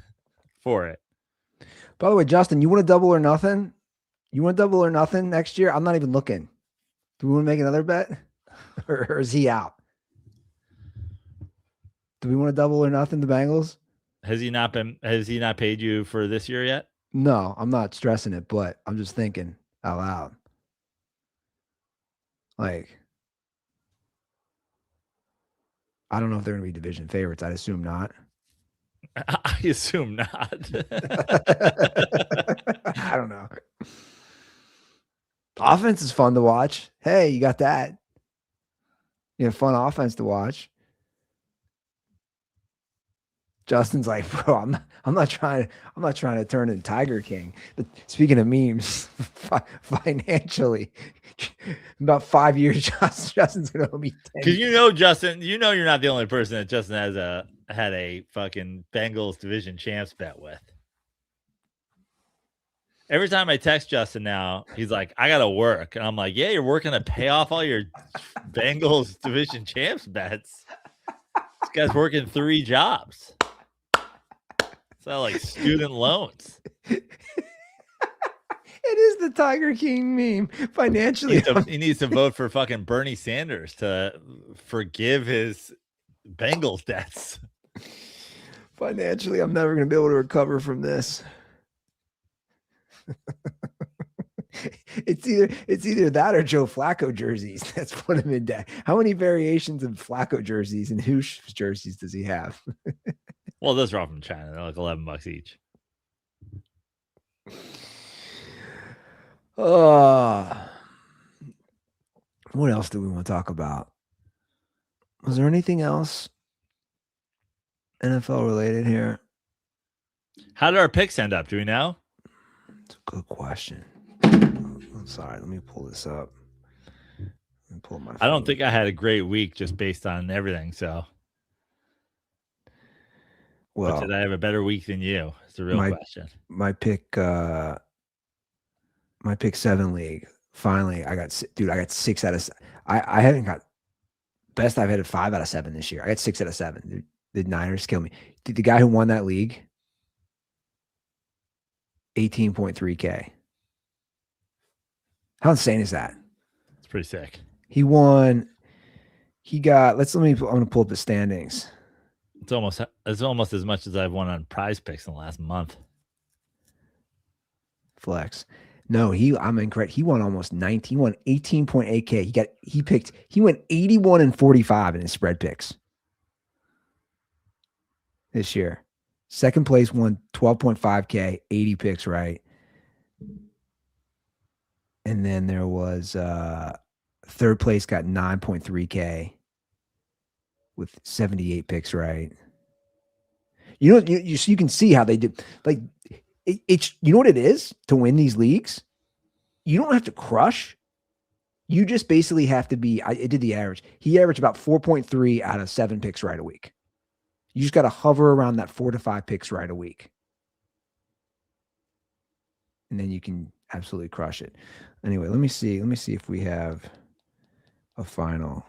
for it. By the way, Justin, you want to double or nothing? You want double or nothing next year? I'm not even looking. Do we want to make another bet? or is he out? Do we want to double or nothing the Bengals? Has he not paid you for this year yet? No, I'm not stressing it, but I'm just thinking out loud. Like, I don't know if they're going to be division favorites. I'd assume not. I assume not. I don't know. Offense is fun to watch. Hey, you got that. You have fun offense to watch. Justin's like, bro, I'm not trying to turn into Tiger King. But speaking of memes, financially, about 5 years, Justin's gonna owe me 10. Because Justin, you're not the only person that Justin had a fucking Bengals division champs bet with. Every time I text Justin now, he's like, I gotta work. And I'm like, yeah, you're working to pay off all your Bengals division champs bets. This guy's working 3 jobs. It's not like student loans. It is the Tiger King meme. Financially, he needs to vote for fucking Bernie Sanders to forgive his Bengals debts. Financially, I'm never going to be able to recover from this. It's either that or Joe Flacco jerseys. That's put him in debt. How many variations of Flacco jerseys and Hoosh jerseys does he have? Well, those are all from China. They're like $11 each. What else do we want to talk about? Was there anything else NFL related here? How did our picks end up? Do we know? It's a good question. I'm sorry. Let me pull this up. Let me pull my phone. I don't think I had a great week just based on everything. So, well, but did I have a better week than you? It's the real question. My pick 7 league. Finally, I got 6 out of. I haven't got best. I've had 5 out of 7 this year. I got 6 out of 7. The Niners kill me. The guy who won that league, 18.3K. How insane is that? It's pretty sick. He won. He got. I'm gonna pull up the standings. It's almost as much as I've won on Prize Picks in the last month. Flex. No, I'm incorrect. He won almost 19. He won 18.8K. He went 81 and 45 in his spread picks this year. Second place won 12.5K, 80 picks right. And then there was third place got 9.3K with 78 picks right. You know, you can see how they did. Like, it's you know what it is to win these leagues? You don't have to crush. You just basically have to be. I did the average. He averaged about 4.3 out of 7 picks right a week. You just got to hover around that 4 to 5 picks right a week. And then you can absolutely crush it. Anyway, let me see. Let me see if we have a final.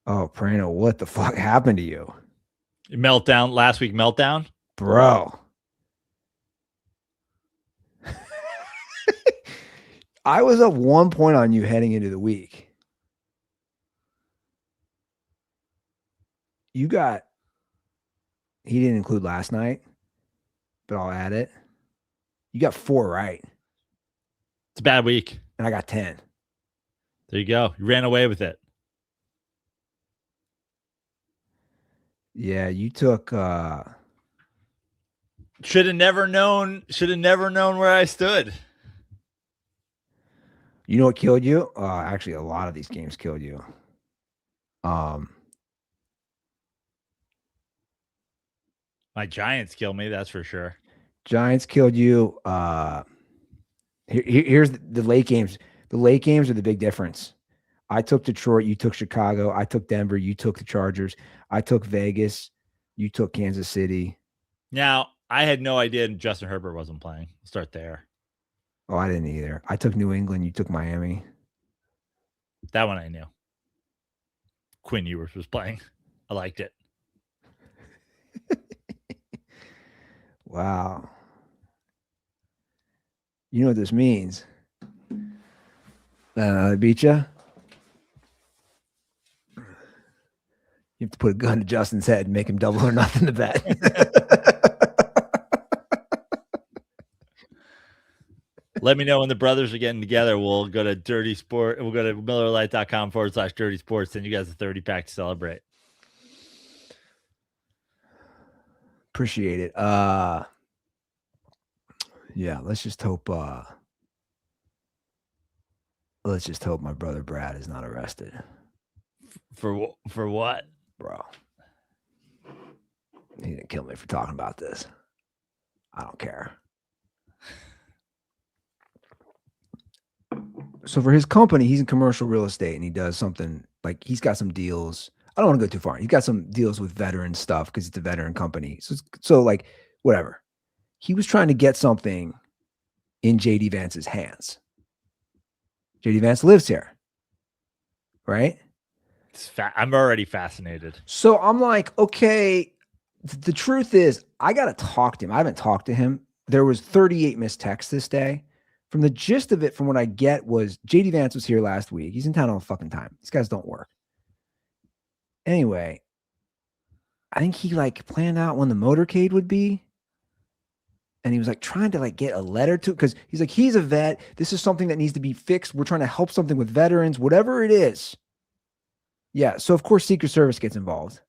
Oh, Prano, what the fuck happened to you? Meltdown, last week meltdown? Bro. I was up 1 point on you heading into the week. You got, he didn't include last night, but I'll add it. You got 4 right. It's a bad week. And I got 10. There you go. You ran away with it. Yeah, you took Should have never known where I stood. you know what killed you? Actually a lot of these games killed you. My Giants kill me, that's for sure. Giants killed you. Here's the late games. The late games are the big difference. I took Detroit, you took Chicago. I took Denver, you took the Chargers. I took Vegas, you took Kansas City. Now, I had no idea Justin Herbert wasn't playing. Start there. Oh, I didn't either. I took New England, you took Miami. That one I knew. Quinn Ewers was playing. I liked it. Wow. You know what this means? I beat you. You have to put a gun to Justin's head and make him double or nothing to bet. Let me know when the brothers are getting together. We'll go to Dirty Sport. We'll go to MillerLite.com/Dirty Sports. Send you guys a 30-pack to celebrate. Appreciate it. Yeah, let's just hope my brother Brad is not arrested. For what? Bro. He didn't kill me for talking about this. I don't care. So for his company, he's in commercial real estate and he does something like he's got some deals. I don't want to go too far. He's got some deals with veteran stuff because it's a veteran company. So like whatever. He was trying to get something in JD Vance's hands. JD Vance lives here. Right? I'm already fascinated. So I'm like, okay, the truth is I got to talk to him. I haven't talked to him. There was 38 missed texts this day. From the gist of it, from what I get was JD Vance was here last week. He's in town all the fucking time. These guys don't work. Anyway, I think he like planned out when the motorcade would be. And he was like trying to like get a letter to, because he's like, he's a vet. This is something that needs to be fixed. We're trying to help something with veterans, whatever it is. Yeah. So of course, Secret Service gets involved.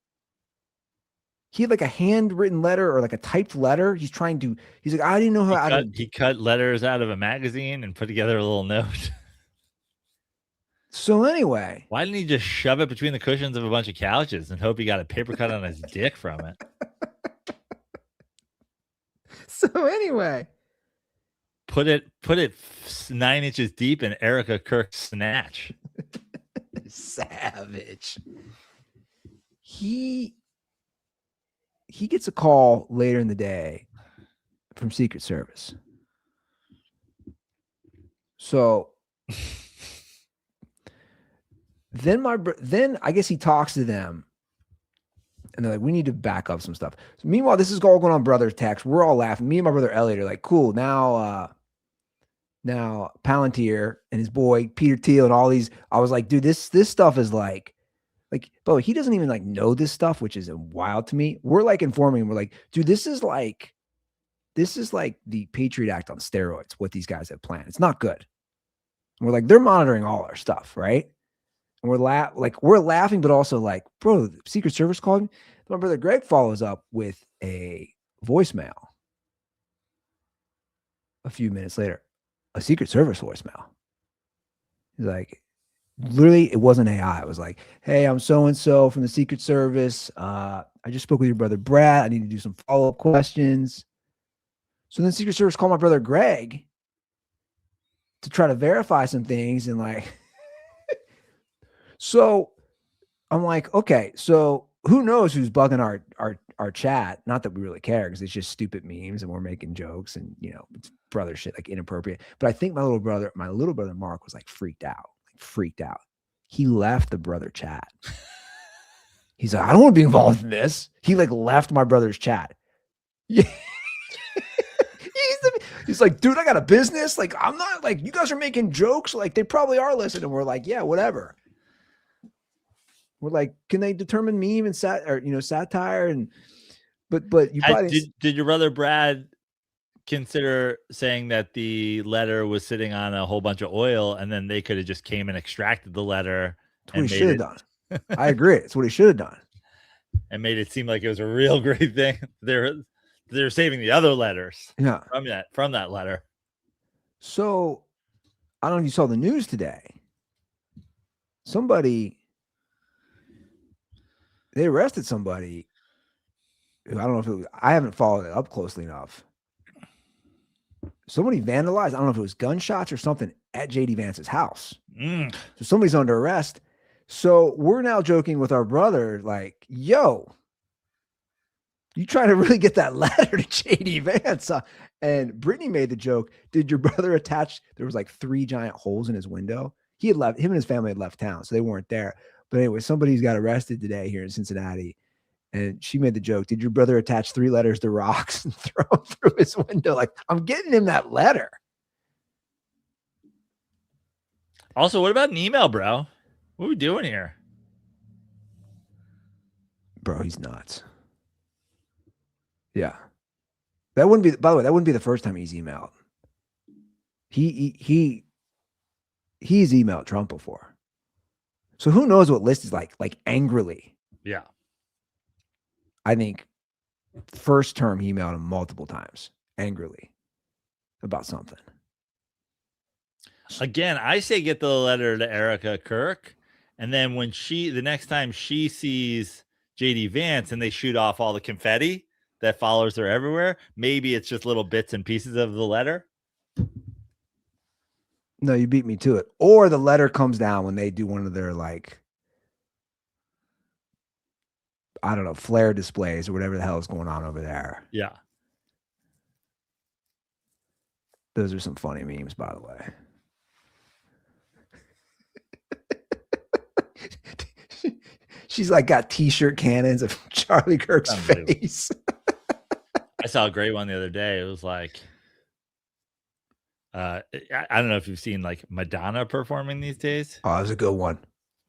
He had like a handwritten letter or like a typed letter. He's like, I didn't know how he cut letters out of a magazine and put together a little note. So anyway. Why didn't he just shove it between the cushions of a bunch of couches and hope he got a paper cut on his dick from it? So anyway. Put it 9 inches deep in Erica Kirk's snatch. Savage. He gets a call later in the day from Secret Service. So then I guess he talks to them and they're like, we need to back up some stuff. So meanwhile, this is all going on brother text. We're all laughing. Me and my brother Elliot are like, cool. Now Palantir and his boy Peter Thiel and all these, I was like, dude, this stuff is like, but he doesn't even like know this stuff, which is wild to me. We're like informing him. We're like, dude, this is like the Patriot Act on steroids, what these guys have planned. It's not good. And we're like, they're monitoring all our stuff, right? And we're laughing, but also like, bro, the Secret Service called me. My brother Greg follows up with a voicemail a few minutes later, a Secret Service voicemail. He's like, literally, it wasn't AI. It was like, hey, I'm so-and-so from the Secret Service. I just spoke with your brother Brad. I need to do some follow-up questions. So then Secret Service called my brother Greg to try to verify some things. And like, so I'm like, okay, so who knows who's bugging our chat? Not that we really care because it's just stupid memes and we're making jokes and it's brother shit, like inappropriate. But I think my little brother Mark was like freaked out. He left the brother chat. He's like, I don't want to be involved in this. He like left my brother's chat. Yeah. He's like, dude, I got a business. Like, I'm not like, you guys are making jokes. Like, they probably are listening. We're like, yeah, whatever. We're like, can they determine meme and satire? And but you probably did your brother Brad consider saying that the letter was sitting on a whole bunch of oil and then they could have just came and extracted the letter? That's what he should have done. I agree. It's what he should have done. And made it seem like it was a real great thing. They're saving the other letters from that letter. So I don't know if you saw the news today. They arrested somebody who I don't know if I haven't followed it up closely enough. Somebody vandalized, I don't know if it was gunshots or something at JD Vance's house. So somebody's under arrest. So we're now joking with our brother, like, yo, you trying to really get that letter to JD Vance. And Brittany made the joke, did your brother attach, there was like 3 giant holes in his window. He had left, him and his family had left town, so they weren't there. But anyway, somebody's got arrested today here in Cincinnati. And she made the joke, did your brother attach 3 letters to rocks and throw them through his window? Like, I'm getting him that letter. Also, what about an email, bro? What are we doing here? Bro, he's nuts. Yeah. That wouldn't be, by the way, that wouldn't be the first time he's emailed. He's emailed Trump before. So who knows what list is like angrily. Yeah. I think first term he emailed him multiple times angrily about something. Again, I say get the letter to Erica Kirk. And then when the next time she sees JD Vance and they shoot off all the confetti that follows her everywhere, maybe it's just little bits and pieces of the letter. No, you beat me to it. Or the letter comes down when they do one of their, like, I don't know, flare displays or whatever the hell is going on over there. Yeah. Those are some funny memes, by the way. She's like got t-shirt cannons of Charlie Kirk's face. I saw a great one the other day. It was like, I don't know if you've seen like Madonna performing these days. Oh, that was a good one.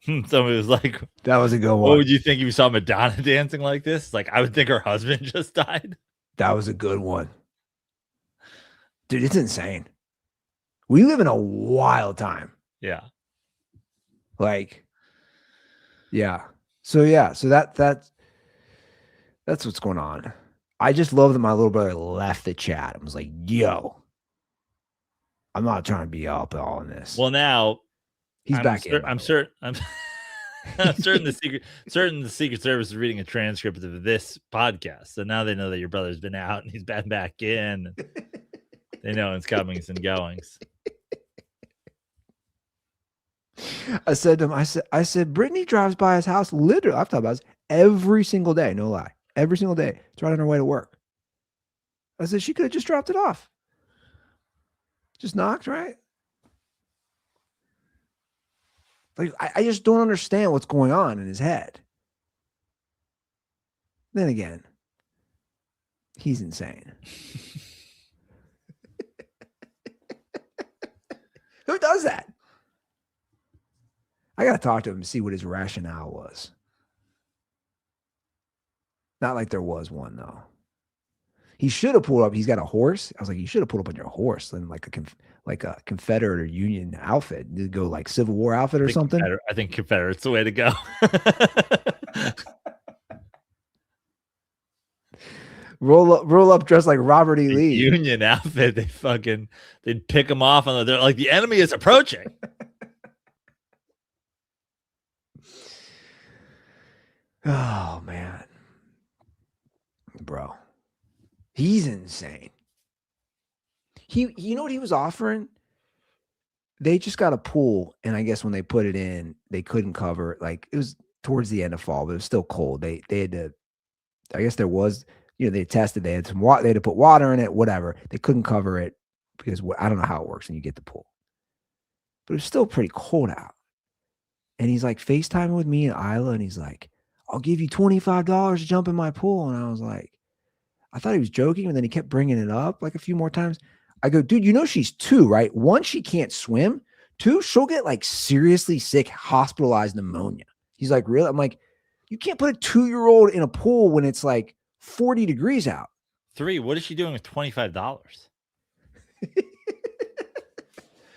Somebody was like, that was a good one. What would you think if you saw Madonna dancing like this? Like, I would think her husband just died. That was a good one. Dude, it's insane. We live in a wild time. Yeah. Like, yeah. So that's what's going on. I just love that my little brother left the chat. I was like, yo, I'm not trying to be up all in this. Well, now he's back in. I'm certain the Secret Service is reading a transcript of this podcast. So now they know that your brother's been out and he's been back in. They know it's comings and goings. I said to him, I said, Brittany drives by his house literally, I've talked about this every single day, no lie. Every single day. It's right on her way to work. I said, she could have just dropped it off. Just knocked, right? Like, I just don't understand what's going on in his head. Then again, he's insane. Who does that? I got to talk to him and see what his rationale was. Not like there was one, though. He should have pulled up. He's got a horse. I was like, you should have pulled up on your horse in like a Confederate or Union outfit. Did go like Civil War outfit or something? I think Confederate's the way to go. Roll up dressed like Robert E. The Lee. Union outfit. They'd pick him off on they're like, the enemy is approaching. Oh man, bro, he's insane. You know what he was offering? They just got a pool, and I guess when they put it in, they couldn't cover it. Like it was towards the end of fall, but it was still cold. They had to. I guess there was, they tested. They had some water. They had to put water in it. Whatever. They couldn't cover it because I don't know how it works when you get the pool, but it was still pretty cold out. And he's like FaceTiming with me and Isla, and he's like, I'll give you $25 to jump in my pool. And I was like, I thought he was joking. And then he kept bringing it up like a few more times. I go, dude, she's 2, right? 1, she can't swim. 2, she'll get like seriously sick, hospitalized pneumonia. He's like, really? I'm like, you can't put a 2-year-old in a pool when it's like 40 degrees out. 3, what is she doing with $25?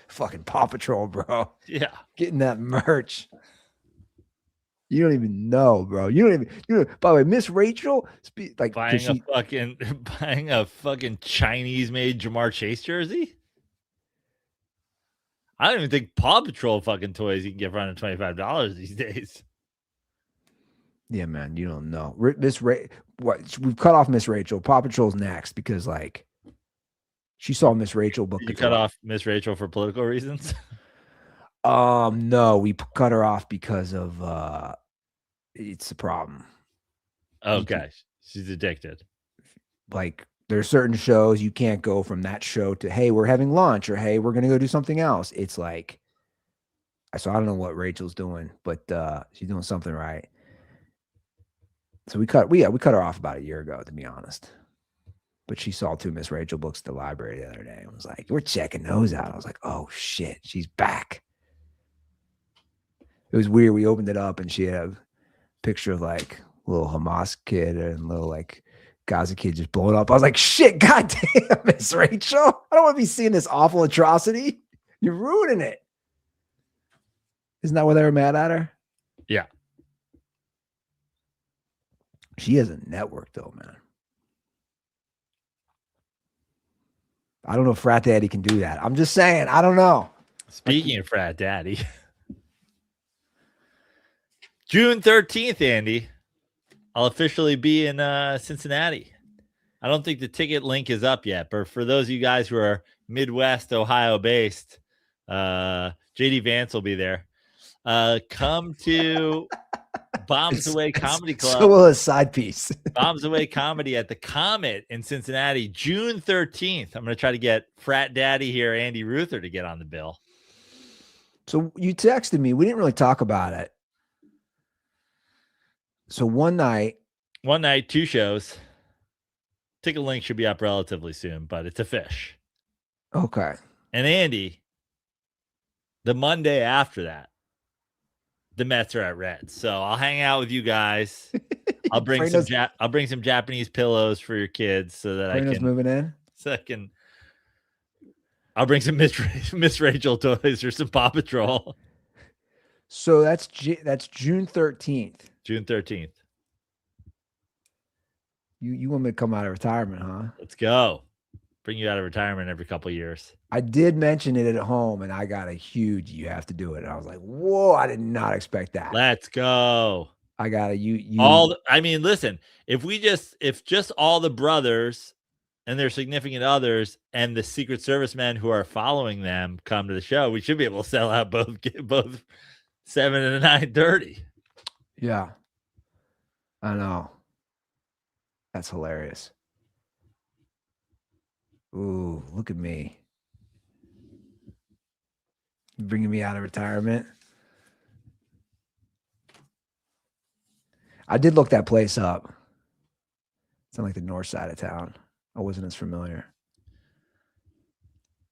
Fucking Paw Patrol, bro. Yeah. Getting that merch. You don't even know, bro. By the way, Miss Rachel, like buying a fucking Chinese-made Jamar Chase jersey. I don't even think Paw Patrol fucking toys you can get for under $25 these days. Yeah, man, you don't know. We've cut off Miss Rachel. Paw Patrol's next because like she saw Miss Rachel book. You cut off Miss Rachel for political reasons? No, we cut her off because of it's a problem. Okay, she's addicted. Like there's certain shows you can't go from that show to, hey, we're having lunch, or hey, we're gonna go do something else. It's like, so I don't know what Rachel's doing, but she's doing something right. So we cut her off about a year ago, to be honest. But she saw 2 Miss Rachel books at the library the other day and was like, we're checking those out. I was like, oh shit, she's back. It was weird. We opened it up and she had a picture of like a little Hamas kid and little like Gaza kid just blowing up. I was like, shit, goddamn, Miss Rachel. I don't want to be seeing this awful atrocity. You're ruining it. Isn't that why they were mad at her? Yeah. She has a network though, man. I don't know if Frat Daddy can do that. I'm just saying, I don't know. Speaking of Frat Daddy, June 13th, Andy, I'll officially be in Cincinnati. I don't think the ticket link is up yet, but for those of you guys who are Midwest Ohio based, JD Vance will be there. Come to Bombs Away Comedy Club. So will a side piece. Bombs Away Comedy at the Comet in Cincinnati, June 13th. I'm going to try to get Frat Daddy here, Andy Ruther, to get on the bill. So you texted me. We didn't really talk about it. So one night, 2 shows. Ticket link should be up relatively soon, but it's a fish. Okay. And Andy, the Monday after that, the Mets are at Reds. So I'll hang out with you guys. I'll bring some Japanese pillows for your kids so that Brandon's moving in. I'll bring some Miss Rachel toys or some Paw Patrol. So that's June 13th. June 13th. You want me to come out of retirement, huh? Let's go. Bring you out of retirement every couple of years. I did mention it at home, and I got a huge, you have to do it. And I was like, whoa, I did not expect that. Let's go. I got a listen, if just all the brothers and their significant others and the Secret Service men who are following them come to the show, we should be able to sell out both 7 and 9:30. Yeah. I know. That's hilarious. Ooh, look at me. Bringing me out of retirement. I did look that place up. It's on like the north side of town. I wasn't as familiar.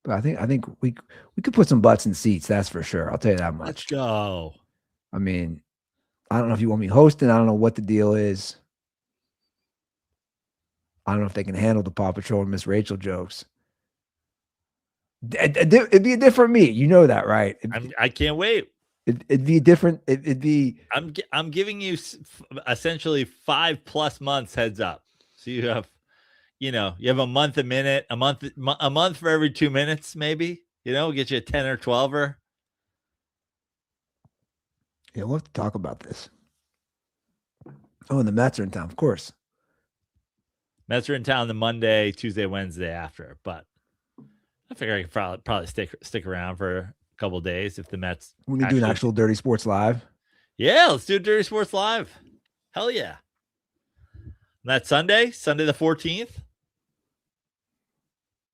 But I think we could put some butts in seats, that's for sure. I'll tell you that much. Let's go. I mean, I don't know if you want me hosting. I don't know what the deal is. I don't know if they can handle the Paw Patrol and Miss Rachel jokes. It'd be a different me. You know that, right? I can't wait. It'd be different. It'd be. I'm giving you essentially 5+ months heads up. So you have, you have a month a minute, a month for every 2 minutes, maybe. Get you a 10 or 12er. Yeah, we'll have to talk about this. Oh, and the Mets are in town, of course. Mets are in town the Monday, Tuesday, Wednesday after, but I figure I could probably stick around for a couple of days if the Mets. We need to do an actual Dirty Sports Live. Yeah, let's do Dirty Sports Live. Hell yeah. That Sunday the 14th,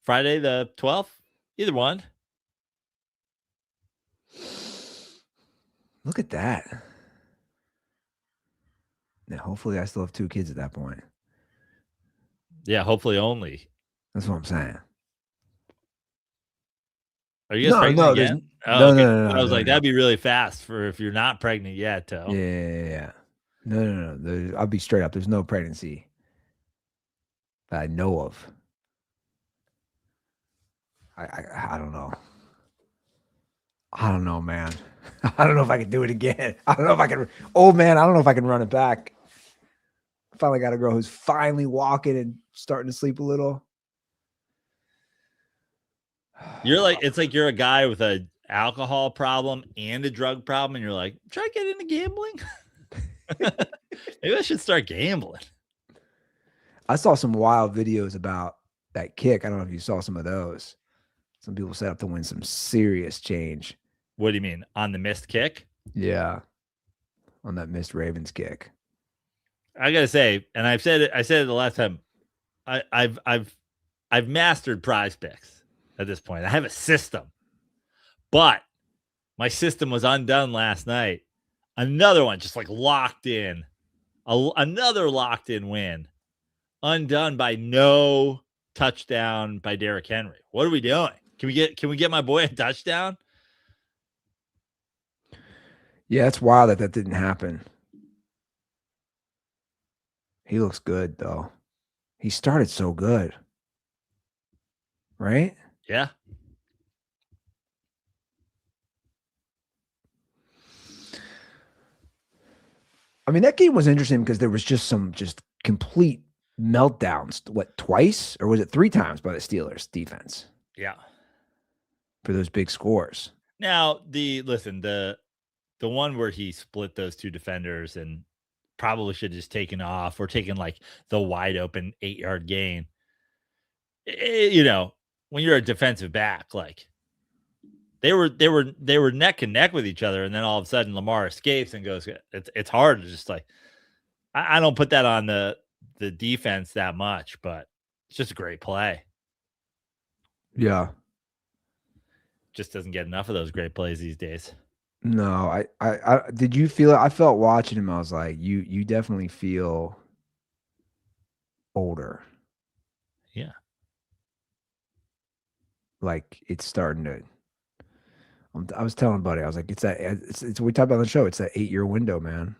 Friday the 12th, either one. Look at that. Now, hopefully I still have 2 kids at that point. Yeah, hopefully only. That's what I'm saying. Are you guys pregnant again? No. I was like, that'd be really fast for if you're not pregnant yet. Yeah. No. I'll be straight up. There's no pregnancy that I know of. I don't know. I don't know, man. I don't know if I can do it again. I don't know if I can. Old man, I don't know if I can run it back. I finally got a girl who's finally walking and starting to sleep a little. It's like you're a guy with an alcohol problem and a drug problem, and you're like, try to get into gambling. Maybe I should start gambling. I saw some wild videos about that kick. I don't know if you saw some of those. Some people set up to win some serious change. What do you mean? On the missed kick? Yeah. On that missed Ravens kick. I gotta say, and I said it the last time, I've mastered Prize Picks at this point. I have a system. But my system was undone last night. Another one just like locked in. Another locked in win. Undone by no touchdown by Derrick Henry. What are we doing? Can we get my boy a touchdown? Yeah, it's wild that didn't happen. He looks good, though. He started so good. Right? Yeah. I mean, that game was interesting because there was just some complete meltdowns. What, twice? Or was it 3 times by the Steelers defense? Yeah. For those big scores. Now, the one where he split those 2 defenders and probably should have just taken off or taken like the wide open 8-yard gain. When you're a defensive back, like they were neck and neck with each other, and then all of a sudden Lamar escapes and goes. It's hard to just like I don't put that on the defense that much, but it's just a great play. Yeah. Just doesn't get enough of those great plays these days. No, I did you feel it? I felt watching him, I was like, you definitely feel older. Yeah. Like it's starting to. I was telling Buddy, I was like, it's we talked about on the show. It's that 8-year window, man.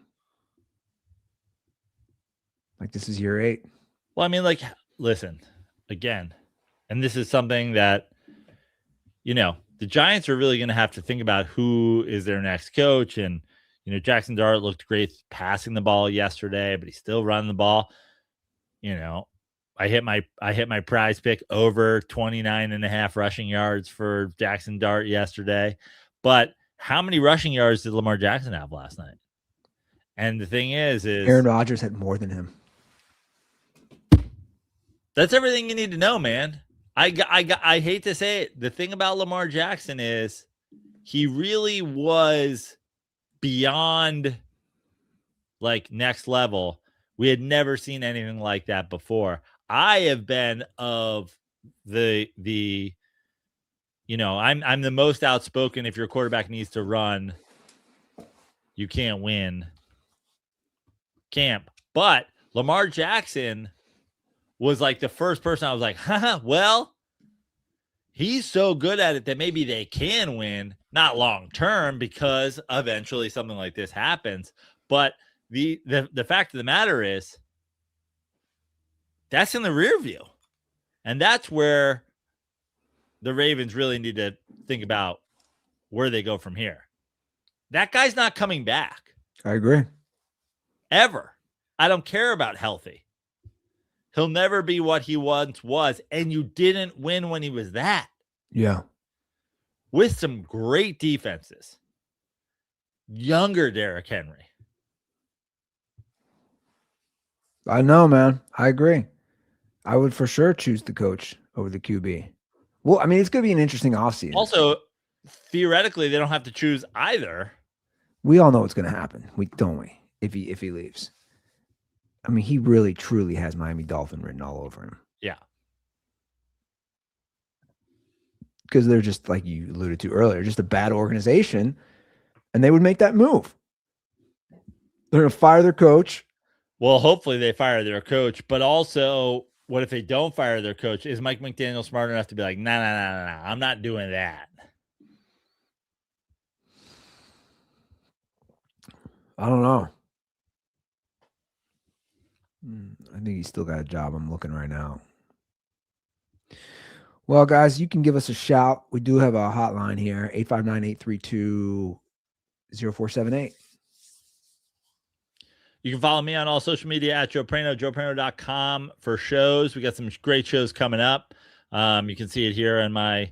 Like this is year 8. Well, I mean, like, listen, again, and this is something that, the Giants are really going to have to think about who is their next coach. And, Jackson Dart looked great passing the ball yesterday, but he's still running the ball. I hit my prize pick over 29.5 rushing yards for Jackson Dart yesterday. But how many rushing yards did Lamar Jackson have last night? And the thing is Aaron Rodgers had more than him. That's everything you need to know, man. I hate to say it. The thing about Lamar Jackson is he really was beyond like next level. We had never seen anything like that before. I have been of I'm the most outspoken. If your quarterback needs to run, you can't win camp. But Lamar Jackson was like the first person I was like, well, he's so good at it that maybe they can win, not long term, because eventually something like this happens. But the fact of the matter is, That's in the rear view. And that's where the Ravens really need to think about where they go from here. That guy's not coming back. I agree. Ever. I don't care about healthy. He'll never be what he once was. And you didn't win when he was that. Yeah. With some great defenses. Younger Derrick Henry. I know, man. I agree. I would for sure choose the coach over the QB. Well, I mean, it's going to be an interesting offseason. Also, theoretically, they don't have to choose either. We all know what's going to happen. Don't we? If he leaves. I mean, he really, truly has Miami Dolphin written all over him. Yeah. Because they're just, like you alluded to earlier, just a bad organization, and they would make that move. They're going to fire their coach. Well, hopefully they fire their coach, but also, what if they don't fire their coach? Is Mike McDaniel smart enough to be like, nah, I'm not doing that? I don't know. I think he's still got a job. I'm looking right now. Well, guys, you can give us a shout. We do have a hotline here, 859-832-0478. You can follow me on all social media at Joe Prano, joeprano.com for shows. We got some great shows coming up. You can see it here on my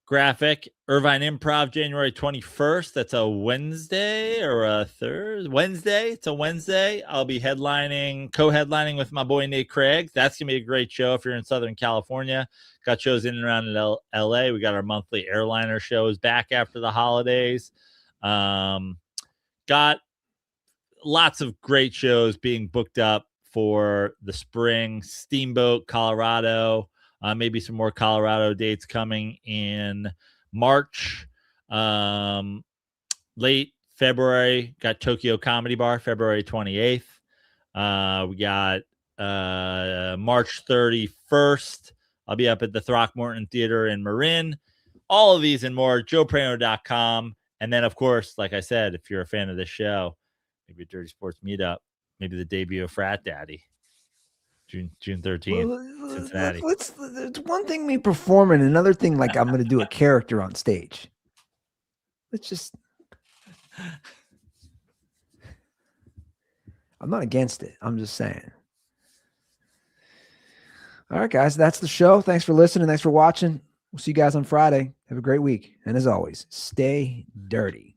graphic. Irvine Improv, January 21st. That's a Wednesday or a Thursday? Wednesday. It's a Wednesday. I'll be co-headlining with my boy Nate Craig. That's going to be a great show if you're in Southern California. Got shows in and around LA. We got our monthly airliner shows back after the holidays. Got lots of great shows being booked up for the spring. Steamboat, Colorado. Maybe some more Colorado dates coming in March. Late February, got Tokyo Comedy Bar, February 28th. We got March 31st. I'll be up at the Throckmorton Theater in Marin. All of these and more, joeprano.com. And then, of course, like I said, if you're a fan of this show, maybe a Dirty Sports Meetup, maybe the debut of Frat Daddy, June 13th, Cincinnati. It's one thing me performing, another thing like I'm going to do a character on stage. Let's just. I'm not against it. I'm just saying. All right, guys, that's the show. Thanks for listening. Thanks for watching. We'll see you guys on Friday. Have a great week. And as always, stay dirty.